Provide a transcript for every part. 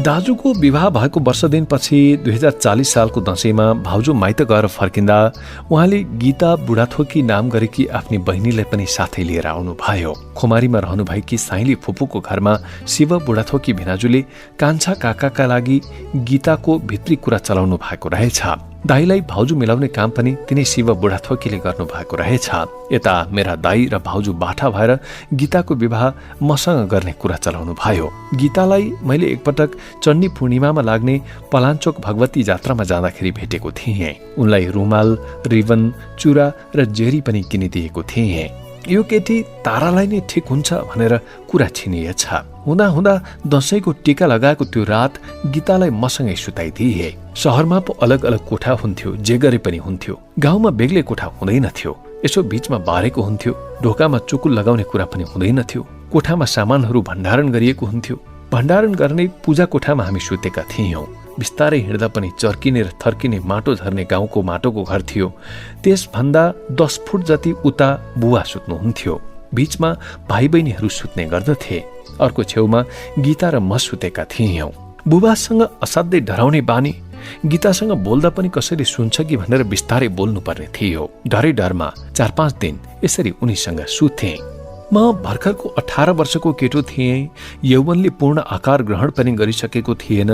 दाजुको विवाह भएको वर्ष दिनपछि 2040 सालको दशैंमा भाउजू माइत गएर फर्किँदा उहाँले गीता बुढाथोकी नाम गरेकी आफ्नी बहिनीलाई पनि साथै लिएर आउनुभयो। खुमारीमा रहनुभएकी साइली फुपूको घरमा शिव बुढाथोकी भिनाजुले कान्छा काकाका लागि गीताको भित्री कुरा चलाउनु भएको रहेछ। दाईलाई भाउजू मिलाउने काम पनि तिनै शिव बुढाथोकीले गर्नु भएको रहेछ। यता मेरा दाई र भाउजू बाठा भएर गीताको विवाह मसँग गर्ने कुरा चलाउनु भयो। गीतालाई मैले एकपटक चण्डी पूर्णिमामा लाग्ने पलाञ्चोक भगवती जात्रामा जाँदाखेरि भेटेको थिएँ। उनलाई रुमाल, रिबन, चुरा र जेरी पनि किनिदिएको थिएँ। यो केटी तारालाई नै ठिक हुन्छ भनेर कुरा छिनिएछ। हुँदा हुँदा दशैंको टीका लगाएको त्यो रात गीतालाई मसँगै सुताइदिए। शहरमा पो अलग अलग कोठा हुन्थ्यो, जे गरे पनि हुन्थ्यो। गाउँमा बेग्लै कोठा हुँदैनथ्यो। यसो बीचमा बारेको हुन्थ्यो। ढोकामा चुकुल लगाउने कुरा पनि हुँदैनथ्यो। कोठामा सामानहरू भण्डारण गरिएको हुन्थ्यो। भण्डारण गर्ने पूजा कोठामा हामी सुतेका थियौं। बिस्तारै हिँड्दा पनि चर्किने र थर्किने माटो झर्ने गाउँको माटोको घर थियो। त्यसभन्दा 10 फुट जति उता बुवा सुत्नुहुन्थ्यो। बीचमा भाइ बहिनीहरू सुत्ने गर्दथे। अर्को छेउमा गीता र म सुतेका थियौं। बुबासँग असाध्यै डराउने बानी। गीतासँग बोल्दा पनि कसैले सुन्छ कि भनेर बिस्तारै बोल्नुपर्ने थियो। डरै डरमा 4-5 दिन यसरी उनीसँग सुते। म भर्खरको 18 वर्षको केटो थिएँ। यौवनले पूर्ण आकार ग्रहण पनि गरिसकेको थिएन।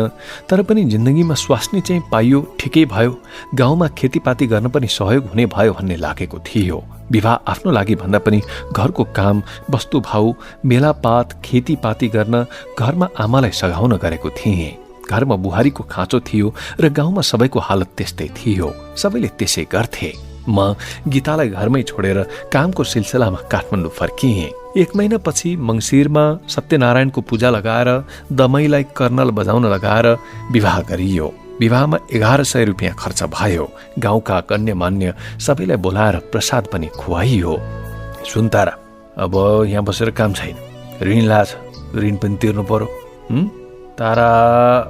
तर पनि जिन्दगीमा स्वास्नी चाहिँ पाइयो, ठिकै भयो। गाउँमा खेतीपाती गर्न पनि सहयोग हुने भयो भन्ने लागेको थियो। विवाह आफ्नो लागि भन्दा पनि घरको काम, वस्तुभाउ, मेलापात, खेतीपाती गर्न घरमा आमालाई सघाउन गरेको थिएँ। घरमा बुहारीको खाँचो थियो र गाउँमा सबैको हालत त्यस्तै थियो। सबैले त्यसै गर्थे। म गीतालाई घरमै छोडेर कामको सिलसिलामा काठमाडौँ फर्किएँ। 1 महिनापछि मङ्सिरमा सत्यनारायणको पूजा लगाएर दमैलाई कर्नल बजाउन लगाएर विवाह गरियो। विवाहमा 1100 रुपियाँ खर्च भयो। गाउँका गण्यमान्य सबैलाई बोलाएर प्रसाद पनि खुवाइयो। सुन तारा, अब यहाँ बसेर काम छैन। ऋण लाछ, ऋण पनि तिर्नु पर्यो। तारा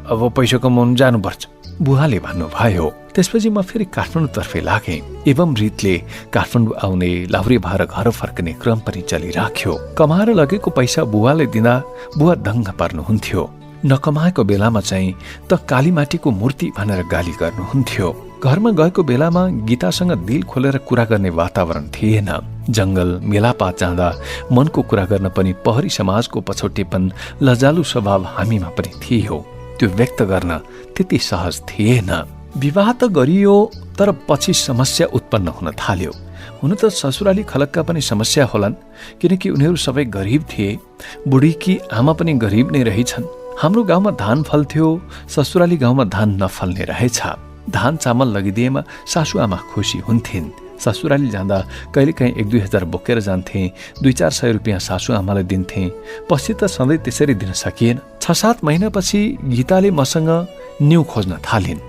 अब पैसा कमाउनु जानुपर्छ, बुहाले भन्नुभयो। त्यसपछि म फेरि काठमाडौँतर्फै लागेँ। एवं रीतले काठमाडौँ आउने, लाहुरे भएर घर फर्कने क्रम पनि चलिराख्यो। कमाएर लगेको पैसा बुवाले दिँदा बुवा दङ्ग पर्नुहुन्थ्यो। नकमाएको बेलामा चाहिँ त कालीमाटीको मूर्ति भनेर गाली गर्नुहुन्थ्यो। घरमा गएको बेलामा गीतासँग दिल खोलेर कुरा गर्ने वातावरण थिएन। जंगल, मेलापात जाँदा मनको कुरा गर्न पनि पहरी समाजको पछौटेपन, लजालु स्वभाव हामीमा पनि थियो। त्यो व्यक्त गर्न त्यति सहज थिएन। विवाह त गरियो, तर पछि समस्या उत्पन्न हुन थाल्यो। हुन त ससुराली खलकका पनि समस्या होलान्, किनकि उनीहरू सबै गरिब थिए। बुढीकी आमा पनि गरिब नै रहेछन्। हाम्रो गाउँमा धान फल्थ्यो, ससुराली गाउँमा धान नफल्ने रहेछ। धान चामल लगिदिएमा सासुआमा खुसी हुन्थिन्। ससुराली जाँदा कहिलेकाहीँ 1-2 हजार बोकेर जान्थे। 200-400 रुपियाँ सासुआमालाई दिन्थे। पछि त सधैँ त्यसरी दिन सकिएन। 6-7 महिनापछि गीताले मसँग न्यु खोज्न थालिन्।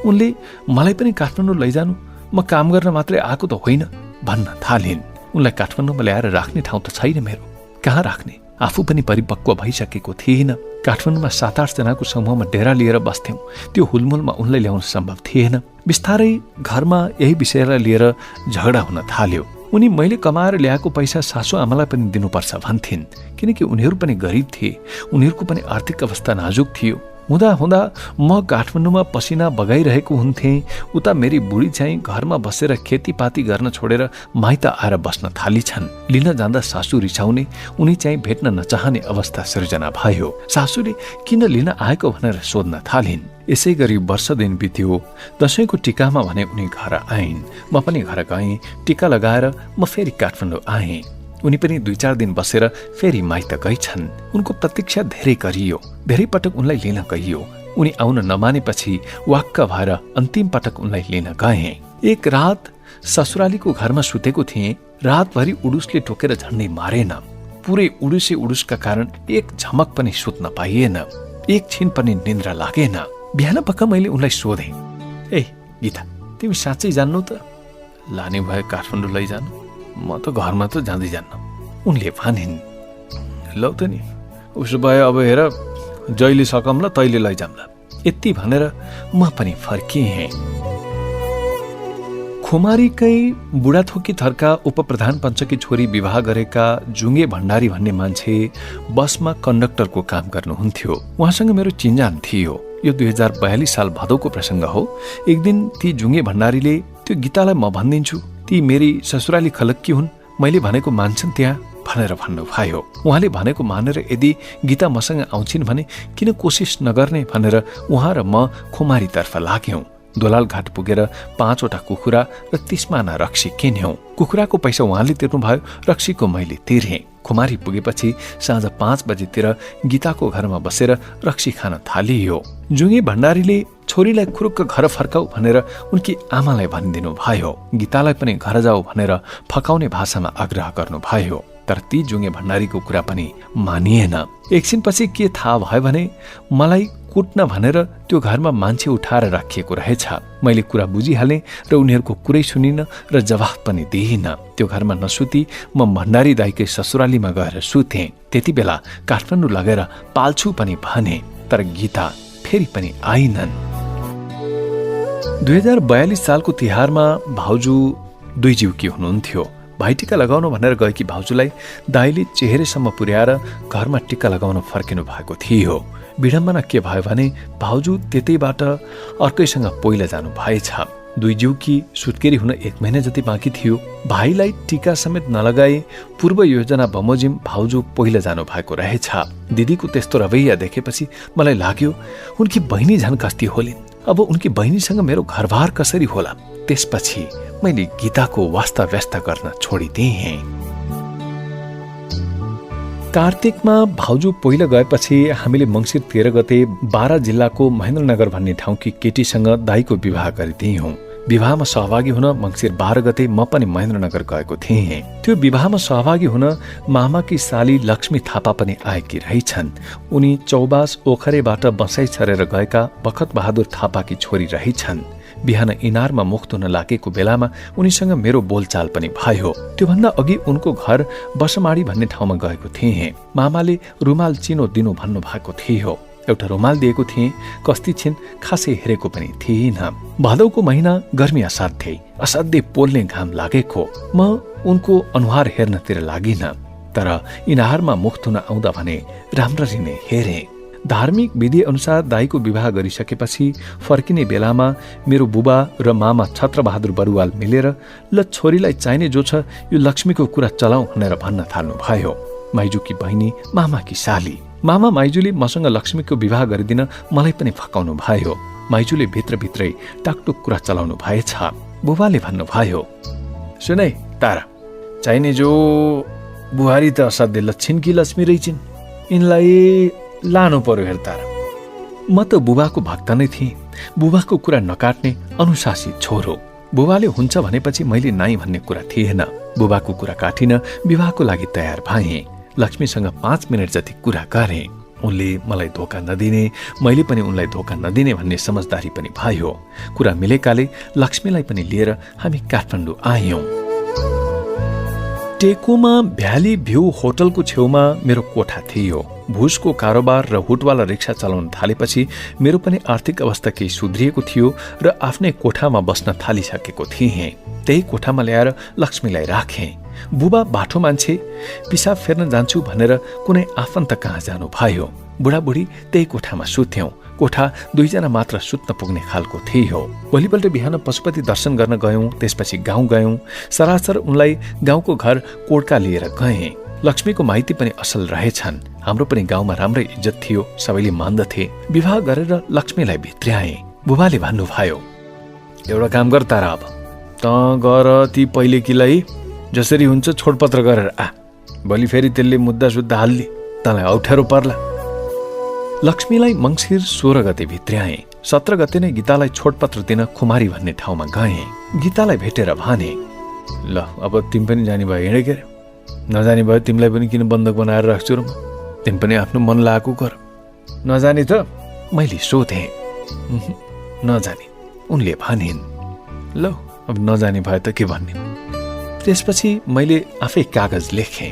उनले मलाई पनि काठमाडौँ लैजानु, म काम गर्न मात्रै आएको त होइन भन्न थालिन्। उनलाई काठमाडौँमा ल्याएर राख्ने ठाउँ त छैन मेरो। कहाँ राख्ने? आफू पनि परिपक्व भइसकेको थिएन। काठमाडौँमा 7-8 जनाको समूहमा डेरा लिएर बस्थ्यौं। त्यो हुलमुलमा उनलाई ल्याउन सम्भव थिएन। बिस्तारै घरमा यही विषयलाई लिएर झगडा हुन थाल्यो। उनी मैले कमाएर ल्याएको पैसा सासु आमालाई पनि दिनुपर्छ भन्थिन्, किनकि उनीहरू पनि गरिब थिए। उनीहरूको पनि आर्थिक अवस्था नाजुक थियो। हुँदा हुँदा म काठमाडौँमा पसिना बगाइरहेको हुन्थेँ। उता मेरी बुढी चाहिँ घरमा बसेर खेतीपाती गर्न छोडेर माइत आएर बस्न थाली छन्। लिन जाँदा सासु रिसाउने, उनी चाहिँ भेट्न नचाहने अवस्था सृजना भयो। सासुले किन लिन आएको भनेर सोध्न थालिन्। यसै गरी वर्ष दिन बित्यो। दशैंको टीकामा भने उनी घर आइन्। म पनि घर गएँ। टीका लगाएर म फेरि काठमाडौँ आएँ। उनी पनि 2-4 दिन बसेर फेरि माइत गइछन्। उनको प्रतीक्षा धेरै गरियो। धेरै पटक उनलाई लिन गइयो। उनी आउन नमानेपछि वाक्क भएर अन्तिम पटक उनलाई लिन गए। एक रात ससुरालीको घरमा सुतेको थिएँ। रातभरि उडुसले टोकेर झन्डै मारेन। पुरै उडुसका कारण एक झमक पनि सुत्न पाइएन। एक छिन पनि निन्द्रा लागेन। बिहान पक्क मैले उनलाई सोधेँ, ए गीता, तिमी साँच्चै जान्नु त? लाने भए काठमाडौँ लैजानु, म त घरमा त जाँदै जान्न। उनले भनिन्, लौ त नि, उसो भए अब हेर, जहिले सकम्ला तैले लैजाम्ला। यति भनेर म पनि फर्किएँ। खुमारीकै बुढाथोकी थरका उपप्रधान पञ्चकी छोरी विवाह गरेका जुङ्गे भण्डारी भन्ने मान्छे बसमा कन्डक्टरको काम गर्नुहुन्थ्यो। उहाँसँग मेरो चिन्जान थियो। यो 2042 साल भदौको प्रसङ्ग हो। एक दिन ती जुङ्गे भण्डारीले त्यो गीतालाई म भनिदिन्छु, ती मेरी ससुराली खलक्की हुन्, मैले भनेको मान्छन् त्यहाँ भनेर भन्नुभयो। उहाँले भनेको मानेर यदि गीता मसँग आउँछिन् भने किन कोसिस नगर्ने भनेर उहाँ र म खुमारीतर्फ लाग्यौं। दोलाल घाट पुगेर 5वटा कुखुरा र 30 माना रक्सी किन्यौं। कुखुराको पैसा उहाँले तिर्नुभयो, रक्सीको मैले तिरेँ। खुमारी पुगेपछि साँझ 5 बजेतिर गीताको घरमा बसेर रक्सी खान थालियो। जुङ्गे भण्डारीले छोरीलाई खुरुक्क घर फर्काऊ भनेर उनकी आमालाई भनिदिनु भयो। गीतालाई पनि घर जाऊ भनेर फकाउने भाषामा आग्रह गर्नुभयो। तर ती जुङ्गे भण्डारीको कुरा पनि मानिएन। एकछिनपछि के थाहा भयो भने मलाई कुट्न भनेर त्यो घरमा मान्छे उठाएर राखिएको रहेछ। मैले कुरा बुझिहालेँ र उनीहरूको कुरै सुनिन र जवाफ पनि दिइन। त्यो घरमा नसुती म भण्डारी दाइकै ससुरालीमा गएर सुतेँ। त्यति बेला काठमाडौँ लगेर पाल्छु पनि भने, तर गीता फेरि पनि आइनन्। 2042 सालको तिहारमा भाउजू दुईजिउकी हुनुहुन्थ्यो। भाइ टिका लगाउनु भनेर गएकी भाउजूलाई दाइले चेहेरेसम्म पुर्याएर घरमा टिका लगाउन फर्किनु भएको थियो। विडम्बना के भयो भने भाउजू त्यतैबाट अर्कैसँग पहिला जानु भएछ। दुईजिउकी सुत्केरी हुन 1 महिना जति बाँकी थियो। भाइलाई टिका समेत नलगाए पूर्व योजना बमोजिम भाउजू पहिला जानु भएको रहेछ। दिदीको त्यस्तो रवैया देखेपछि मलाई लाग्यो उनकी बहिनी झन् कस्ती होलिन्। अब उनकी बहिनीसँग मेरो घरबार कसरी होला। त्यसपछि मैले गीताको वास्ता व्यस्त गर्न छोडिदिएँ। कार्तिकमा भाउजू पहिला गएपछि हामीले मङ्सिर 13 गते 12 जिल्लाको महेन्द्रनगर भन्ने ठाउँकी केटीसँग दाइको विवाह गरिदियौँ। विवाहमा सहभागी हुन मङ्सिर 12 गते म पनि महेन्द्रनगर गएको थिएँ। त्यो विवाहमा सहभागी हुन मामाकी साली लक्ष्मी थापा पनि आएकी रहेछन्। उनी चौबास ओखरेबाट बसाइ छरेर गएका बखत बहादुर थापाकी छोरी रहेछन्। बिहान इनारमा मुख धुन लागेको बेलामा उनीसँग मेरो बोलचाल पनि भयो। त्योभन्दा अघि उनको घर बसमाडी भन्ने ठाउँमा गएको थिएँ। मामाले रुमाल चिनो दिनु भन्नु भएको थियो। एउटा रुमाल दिएको थिएँ। कस्ती छिन् खासै हेरेको पनि थिइन। भदौको महिना गर्मी असाध्यै पोल्ने घाम लागेको। म उनको अनुहार हेर्नतिर लागिन, तर इनारमा मुख धुन आउँदा भने राम्ररी नै हेरेँ। धार्मिक विधि अनुसार दाइको विवाह गरिसकेपछि फर्किने बेलामा मेरो बुबा र मामा छत्रबहादुर बरुवाल मिलेर ल छोरीलाई चाहिने जो छ यो लक्ष्मीको कुरा चलाऊ भनेर भन्न थाल्नु भयो। माइजूकी बहिनी मामाकी साली मामा माइजूले मसँग लक्ष्मीको विवाह गरिदिन मलाई पनि फकाउनु भयो। माइजूले भित्रभित्रै टाकटुक कुरा चलाउनु भएछ। बुबाले भन्नुभयो, सुनै तारा, चाहिने जो बुहारी त असाध्यै लच्छिनकी लक्ष्मी रहेछिन्, यिनलाई लानु पर्यो हेर तारा। म त बुबाको भक्त नै थिएँ। बुबाको कुरा नकाट्ने अनुशासित छोरो। बुबाले हुन्छ भनेपछि मैले नाइ भन्ने कुरा थिएन। बुबाको कुरा काटिन विवाहको लागि तयार भएँ। लक्ष्मीसँग 5 मिनट जति कुरा गरेँ। उनले मलाई धोका नदिने, मैले पनि उनलाई धोका नदिने भन्ने समझदारी पनि भयो। कुरा मिलेकाले लक्ष्मीलाई पनि लिएर हामी काठमाडौँ आयौँ। टेकोमा भ्याली भ्यू होटलको छेउमा मेरो कोठा थियो। भुसको कारोबार र हुटवाला रिक्सा चलाउन थालेपछि मेरो पनि आर्थिक अवस्था केही सुध्रिएको थियो र आफ्नै कोठामा बस्न थालिसकेको थिएँ। त्यही कोठामा ल्याएर लक्ष्मीलाई राखेँ। बुबा बाठो मान्छे, पिसाब फेर्न जान्छु भनेर कुनै आफन्त कहाँ जानु भयो। बुढाबुढी त्यही कोठामा सुत्यौं। कोठा 2 जना मात्र सुत्न पुग्ने खालको थियो। भोलिपल्ट बिहान पशुपति दर्शन गर्न गयौं। त्यसपछि गाउँ गयौं। सरासर उनलाई गाउँको घर कोड्का लिएर गएँ। लक्ष्मीको माइती पनि असल रहेछन्। हाम्रो पनि गाउँमा राम्रै इज्जत थियो, सबैले मान्दथे। विवाह गरेर लक्ष्मीलाई भित्र्याए। बुबाले भन्नुभयो, एउटा काम गर तारा, अब त गर ती पहिलेकीलाई जसरी हुन्छ छोडपत्र गरेर आ, भोलि फेरि त्यसले मुद्दा सुद्धा हाल्ली, तँलाई अप्ठ्यारो पर्ला। लक्ष्मीलाई मङ्सिर 16 गते भित्र्याए। 17 गते नै गीतालाई छोडपत्र दिन खुमारी भन्ने ठाउँमा गएँ। गीतालाई भेटेर भने, ल अब तिमी पनि जाने भयो हिँडे के, नजाने भयो तिमीलाई पनि किन बन्धक बनाएर राख्छु र म, तिमी पनि आफ्नो मन लागेको गर। नजाने त? मैले सोधेँ। नजाने उनले भनिन्। ल अब नजाने भयो त के भन्ने। त्यसपछि मैले आफै कागज लेखेँ,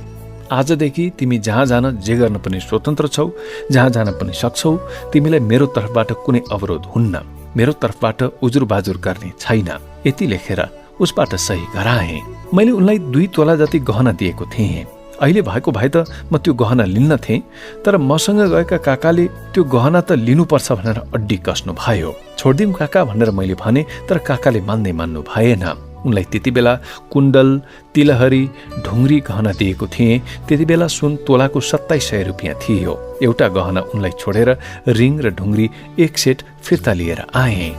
आजदेखि तिमी जहाँ जान जे गर्न पनि स्वतन्त्र छौ, जहाँ जान पनि सक्छौ। तिमीलाई मेरो तर्फबाट कुनै अवरोध हुन्न, मेरो तर्फबाट उजुर बाजुर गर्ने छैन। यति लेखेर उसबाट सही गराएँ। मैले उनलाई 2 तोला जति गहना दिएको थिएँ। अहिले भएको भए त म त्यो गहना लिन्न थिएँ, तर मसँग गएका काकाले त्यो गहना त लिनुपर्छ भनेर अड्डी कस्नु भयो। छोडिदिउँ काका भनेर मैले भने, तर काकाले मान्नु भएन। उनलाई त्यति बेला कुण्डल, तिलहरी, ढुङ्ग्री गहना दिएको थिएँ। त्यति बेला सुन तोलाको 2700 रुपियाँ थियो। एउटा गहना उनलाई छोडेर रिङ र ढुङ्ग्री 1 सेट फिर्ता लिएर आएँ।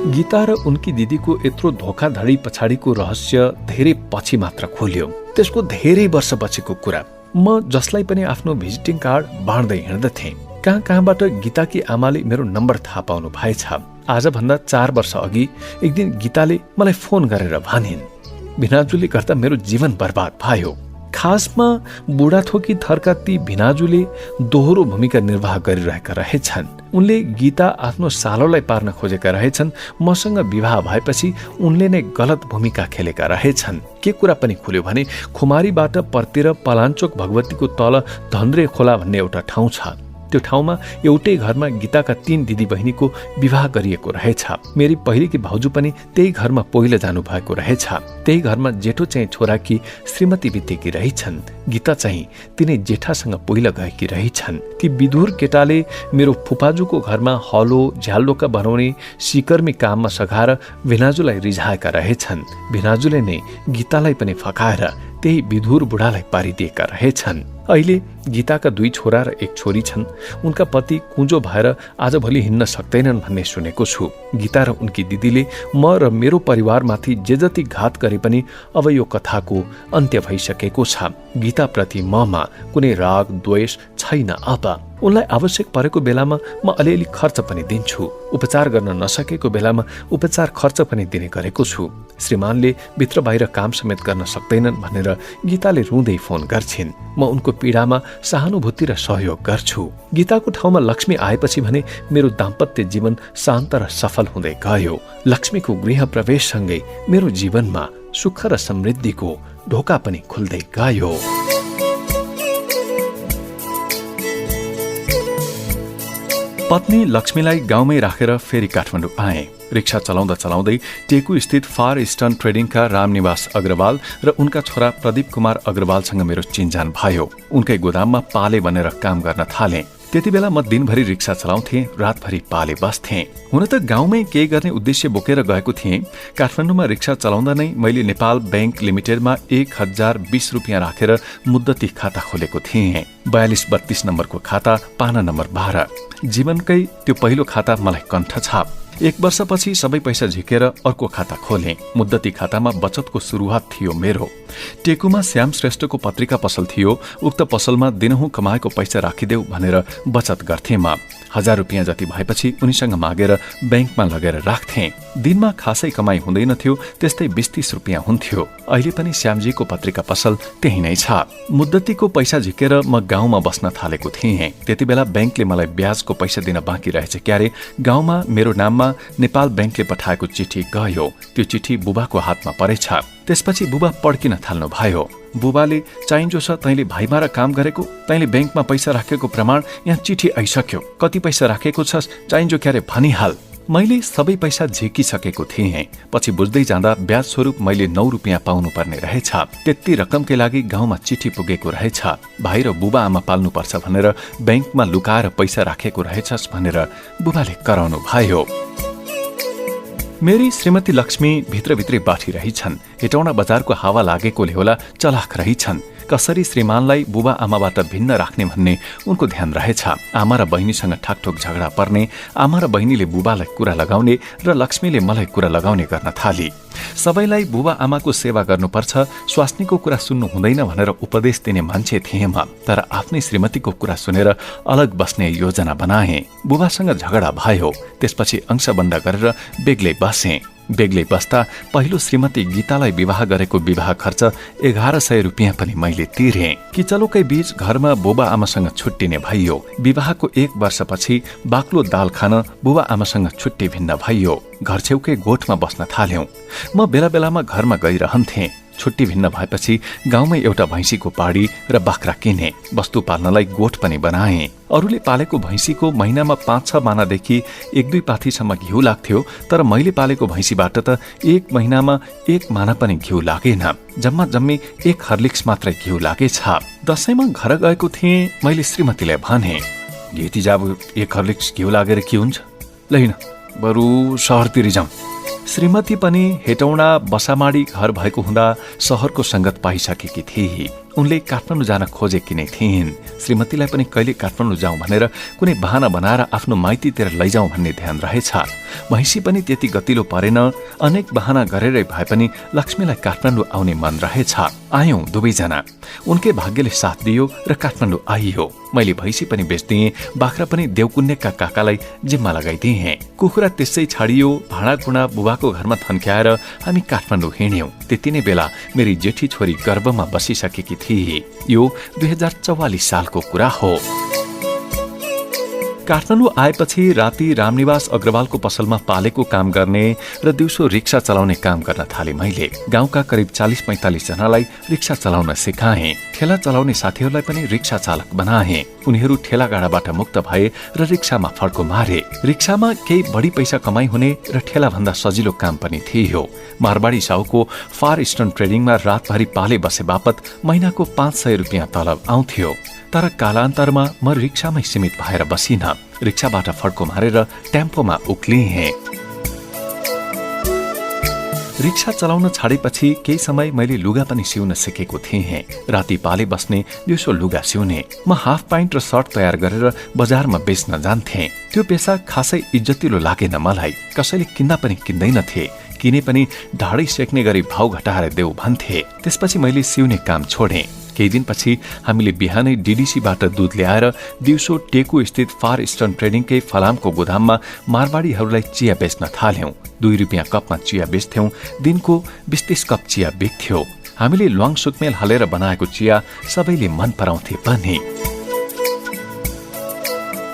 गीता र उनकी दिदीको यत्रो धोखाधडी पछाडिको रहस्य धेरै पछि मात्र खोल्यो। त्यसको धेरै वर्ष पछिको कुरा। म जसलाई पनि आफ्नो भिजिटिङ कार्ड बाँड्दै हिँड्दथेँ, कहाँबाट गीताकी आमाले मेरो नम्बर थाहा पाउनु भएछ। आजभन्दा 4 वर्ष अघि एक दिन गीताले मलाई फोन गरेर भनिन्, भिनाजुले गर्दा मेरो जीवन बर्बाद भयो। खासमा बुढाथोकी थरका ती भिनाजुले दोहोरो भूमिका निर्वाह गरिरहेका रहेछन्। उनले गीता आफ्नो सालोलाई पार्न खोजेका रहेछन्। मसँग विवाह भएपछि उनले नै गलत भूमिका खेलेका रहेछन्। के कुरा पनि खुल्यो भने खुमारीबाट पर्तिर पलाञ्चोक भगवतीको तल धन्द्रे खोला भन्ने एउटा ठाउँ छ। त्यो ठाउँमा एउटै घरमा गीताका 3 दिदी बहिनीको विवाह गरिएको रहेछ। मेरी पहिलेकी भाउजू पनि त्यही घरमा पहिला जानु भएको रहेछ। त्यही घरमा जेठो चाहिँ छोराकी श्रीमती बितेकी रहेछन्। गीता चाहिँ तिनै जेठासँग पहिला गएकी रहेछन्। ती विधुर केटाले मेरो फुपाजुको घरमा हलो, झ्यालडोका बनाउने सिकर्मी काममा सघाएर भिनाजुलाई रिझाएका रहेछन्। भिनाजुले नै गीतालाई पनि फकाएर त्यही विधुर बुढालाई पारिदिएका रहेछन्। अहिले गीताका 2 छोरा र 1 छोरी छन्। उनका पति कुँजो भएर आजभोलि हिँड्न सक्दैनन् भन्ने सुनेको छु। गीता र उनकी दिदीले म र मेरो परिवारमाथि जे जति घात गरे पनि अब यो कथाको अन्त्य भइसकेको छ। गीताप्रति ममा कुनै राग द्वेष छैन। अब उनलाई आवश्यक परेको बेलामा म अलिअलि खर्च पनि दिन्छु। उपचार गर्न नसकेको बेलामा उपचार खर्च पनि दिने गरेको छु। श्रीमानले भित्र बाहिर काम समेत गर्न सक्दैनन् भनेर गीताले रुँदै फोन गर्छिन्। म उनको पीडामा सहानुभूति र सहयोग गर्छु। गीताको ठाउँमा लक्ष्मी आएपछि भने मेरो दाम्पत्य जीवन शान्त र सफल हुँदै गयो। लक्ष्मीको गृह प्रवेशसँगै मेरो जीवनमा सुख र समृद्धिको ढोका पनि खुल्दै गयो। पत्नी लक्ष्मीलाई गाउँमै राखेर फेरि काठमाडौँ आए। रिक्सा चलाउँदा चलाउँदै टेकु स्थित फार इस्टर्न ट्रेडिङका रामनिवास अग्रवाल र उनका छोरा प्रदीप कुमार अग्रवालसँग मेरो चिन्जान भयो। उनकै गोदाममा पाले बनेर काम गर्न थाले। त्यति बेला म दिनभरि रिक्सा चलाउँथेँ, रातभरि पाले बस्थेँ। हुन त गाउँमै केही गर्ने उद्देश्य बोकेर गएको थिएँ। काठमाडौँमा रिक्सा चलाउँदा नै मैले नेपाल बैंक लिमिटेडमा 1020 रुपियाँ राखेर मुद्दती खाता खोलेको थिएँ। 4232 नम्बरको खाता, पाना नम्बर 12। जीवनकै त्यो पहिलो खाता मलाई कण्ठ छाप। 1 वर्षपछि सबै पैसा झिकेर अर्को खाता खोले। मुद्दती खातामा बचतको सुरुवात थियो मेरो। टेकुमा श्याम श्रेष्ठको पत्रिका पसल थियो। उक्त पसलमा दिनहुँ कमाएको पैसा राखिदेऊ भनेर बचत गर्थे म। 1000 रुपियाँ जति भएपछि उनीसँग मागेर बैंकमा लगेर राख्थे। दिनमा खासै कमाई हुँदैनथ्यो, त्यस्तै 20-30 रुपियाँ हुन्थ्यो। अहिले पनि श्यामजीको पत्रिका पसल त्यही नै छ। मुद्दतीको पैसा झिकेर म गाउँमा बस्न थालेको थिएँ। त्यति बेला बैंकले मलाई ब्याजको पैसा दिन बाँकी रहेछ क्यारे। गाउँमा मेरो नाममा नेपाल बैंकले पठाएको चिठी गयो। त्यो चिठी बुबाको हातमा परेछ। त्यसपछि बुबा पड्किन थाल्नु भयो। बुबाले चाहिन्छ छ तैँले भाइमारा काम गरेको, तैँले बैंकमा पैसा राखेको प्रमाण यहाँ चिठी आइसक्यो, कति पैसा राखेको छस् चाहिन्छ क्यारे भनिहाल। मैले सबै पैसा झिकिसकेको थिएँ। पछि बुझ्दै जाँदा ब्याज स्वरूप मैले 9 रुपियाँ पाउनु पर्ने रहेछ। त्यति रकमकै लागि गाउँमा चिठी पुगेको रहेछ। भाइ र बुबा आमा पाल्नुपर्छ भनेर बैंकमा लुकाएर पैसा राखेको रहेछस् भनेर बुबाले कराउनु भयो। मेरी श्रीमती लक्ष्मी भित्रभित्रै बाठी रहिछन्। हेटौँडा बजारको हावा लागेकोले होला चलाख रहिछन्। कसरी श्रीमानलाई बुबा आमाबाट भिन्न राख्ने भन्ने उनको ध्यान रहेछ। आमा र बहिनीसँग ठाकठोक झगडा पर्ने, आमा र बहिनीले बुबालाई कुरा लगाउने र लक्ष्मीले मलाई कुरा लगाउने गर्न थाली। सबैलाई बुबा आमाको सेवा गर्नुपर्छ, स्वास्नीको कुरा सुन्नु हुँदैन भनेर उपदेश दिने मान्छे थिएँ म। तर आफ्नै श्रीमतीको कुरा सुनेर अलग बस्ने योजना बनाए। बुबासँग झगडा भयो। त्यसपछि अंशबन्द गरेर बेग्लै बसेँ। बेग्लै बस्दा पहिलो श्रीमती गीतालाई विवाह गरेको विवाह खर्च 1100 रुपियाँ पनि मैले तिरेँ। किचलोकै बीच घरमा बुबा आमासँग छुट्टिने भइयो। विवाहको 1 वर्षपछि बाक्लो दाल खान बुबा आमासँग छुट्टी भिन्न भइयो। घर छेउकै गोठमा बस्न थाल्यौं। म बेला बेलामा घरमा गइरहन्थेँ। छुट्टी भिन्न भएपछि गाउँमै एउटा भैँसीको पाडी र बाख्रा किने। वस्तु पाल्नलाई गोठ पनि बनाए। अरूले पालेको भैँसीको महिनामा 5-6 मानादेखि 1-2 पाथीसम्म घिउ लाग्थ्यो, तर मैले पालेको भैँसीबाट त 1 महिनामा 1 माना पनि घिउ लागेन। जम्मा जम्मी 1 हर्लिक्स मात्रै घिउ लागेछ। दशैंमा घर गएको थिएँ। मैले श्रीमतीलाई भने, घेती जाबु 1 हर्लिक्स घिउ लागेर के हुन्छ? लैन बरु सहरतिर जाउँ। श्रीमती पनि हेटौँडा बसामाडी घर भएको हुँदा सहरको संगत पाइसकेकी थिए। उनले काठमाडौँ जान खोजेकी नै थिइन्। श्रीमतीलाई पनि कहिले काठमाडौँ जाउँ भनेर कुनै बहाना बनाएर आफ्नो माइतीतिर लैजाउँ भन्ने ध्यान रहेछ। भैँसी पनि त्यति गतिलो परेन। अनेक बहाना गरेरै भए पनि लक्ष्मीलाई काठमाडौँ आउने मन रहेछ। आयौं दुवैजना। उनकै भाग्यले साथ दियो र काठमाडौँ आइयो। मैले भैँसी पनि बेच्दिएँ, बाख्रा पनि देवकुन्नेका काकालाई जिम्मा लगाइदिएँ। कुखुरा त्यसै छाडियो। भाँडाकुँडा बुबाको घरमा थन्क्याएर हामी काठमाडौँ हिँड्यौं। त्यति नै बेला मेरी जेठी छोरी गर्भमा बसिसकेकी थिए। यो 2044 सालको कुरा हो। काठमाडौँ आएपछि राति रामनिवास अग्रवालको पसलमा पालेको काम गर्ने र दिउँसो रिक्सा चलाउने काम गर्न थाले। मैले गाउँका करिब 40-45 जनालाई रिक्सा चलाउन सिकाएँ। ठेला चलाउने साथीहरूलाई पनि रिक्सा चालक बनाए। उनीहरू ठेला गाडाबाट मुक्त भए र रिक्सामा फड्को मारे। रिक्सामा केही बढी पैसा कमाइ हुने र ठेला भन्दा सजिलो काम पनि थियो। मारवाडी साउको फार इस्टर्न ट्रेडिङमा रातभरि पाले बसे बापत महिनाको 500 रुपियाँ तलब आउँथ्यो। तर कालान्तरमा म रिक्सामै सीमित भएर बसिन। रिक्साबाट फड्को मारेर टेम्पोमा उक्लिएँ। रिक्सा चलाउन छाडेपछि केही समय मैले लुगा पनि सिउन सिकेको थिएँ। राति पाले बस्ने, दिउँसो लुगा सिउने। म हाफ प्यान्ट र सर्ट तयार गरेर बजारमा बेच्न जान्थेँ। त्यो पेसा खासै इज्जतिलो लागेन मलाई। कसैले किन्दा पनि किन्दैनथे। किने पनि ढाडै सेक्ने गरी भाउ घटाएर देऊ भन्थे। त्यसपछि मैले सिउने काम छोडेँ। केही दिनपछि हामीले बिहानै डीडीसीबाट दूध ल्याएर दिउँसो टेकु स्थित फार इस्टर्न ट्रेडिङकै फलामको गोदाममा मारवाडीहरूलाई चिया बेच्न थाल्यौं। 2 रुपियाँ कपमा चिया बेच्थ्यौं। दिनको 20-30 कप चिया बिक्थ्यो। हामीले ल्वाङ सुकमेल हालेर बनाएको चिया सबैले मन पराउँथे पनि।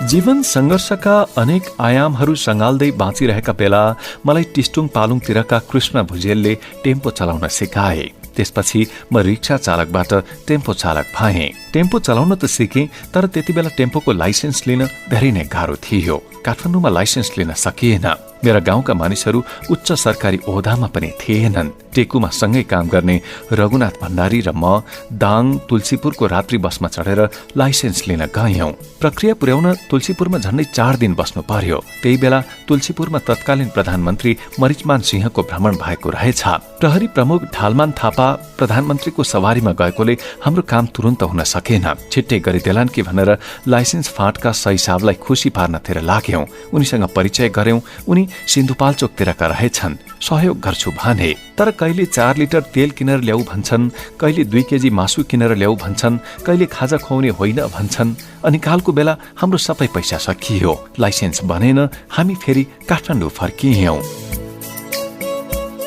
जीवन संघर्षका अनेक आयामहरू सँगाल्दै बाँचिरहेका बेला मलाई टिस्टुङ पालुङतिरका कृष्ण भुजेलले टेम्पो चलाउन सिकाए। त्यसपछि म रिक्सा चालकबाट टेम्पो चालक भएँ। टेम्पो चलाउन त सिकेँ, तर त्यति बेला टेम्पोको लाइसेन्स लिन धेरै नै गाह्रो थियो। काठमाडौँमा लाइसेन्स लिन सकिएन। मेरा गाउँका मानिसहरू उच्च सरकारी ओहदामा पनि थिएनन्। टेकुमा सँगै काम गर्ने रघुनाथ भण्डारी र म दाङ तुलसीपुरको रात्रि बसमा चढेर लाइसेन्स लिन गयौं। प्रक्रिया पुर्याउन तुलसीपुरमा झण्डै 4 दिन बस्नु पर्यो। त्यही बेला तुलसीपुरमा तत्कालीन प्रधानमन्त्री मरिचमान सिंहको भ्रमण भएको रहेछ। प्रहरी प्रमुख ढालमान थापा प्रधानमन्त्रीको सवारीमा गएकोले हाम्रो काम तुरन्त हुन सकेन। छिट्टै गरिदेलान् कि भनेर लाइसेन्स फाँटका सही साहबलाई खुसी पार्नतिर लाग्यौं। उनीसँग परिचय गर्यौं। उनी सिन्धुपाल्चोकतिरका रहेछन्। सहयोग गर्छु भने। तर कहिले 4 लिटर तेल किनेर ल्याऊ भन्छन्, कहिले 2 केजी मासु किनेर ल्याऊ भन्छन्, कहिले खाजा खुवाउने होइन भन्छन्। अनि कालको बेला हाम्रो सबै पैसा सकियो। लाइसेन्स बनेन। हामी फेरि काठमाडौँ फर्कियौं।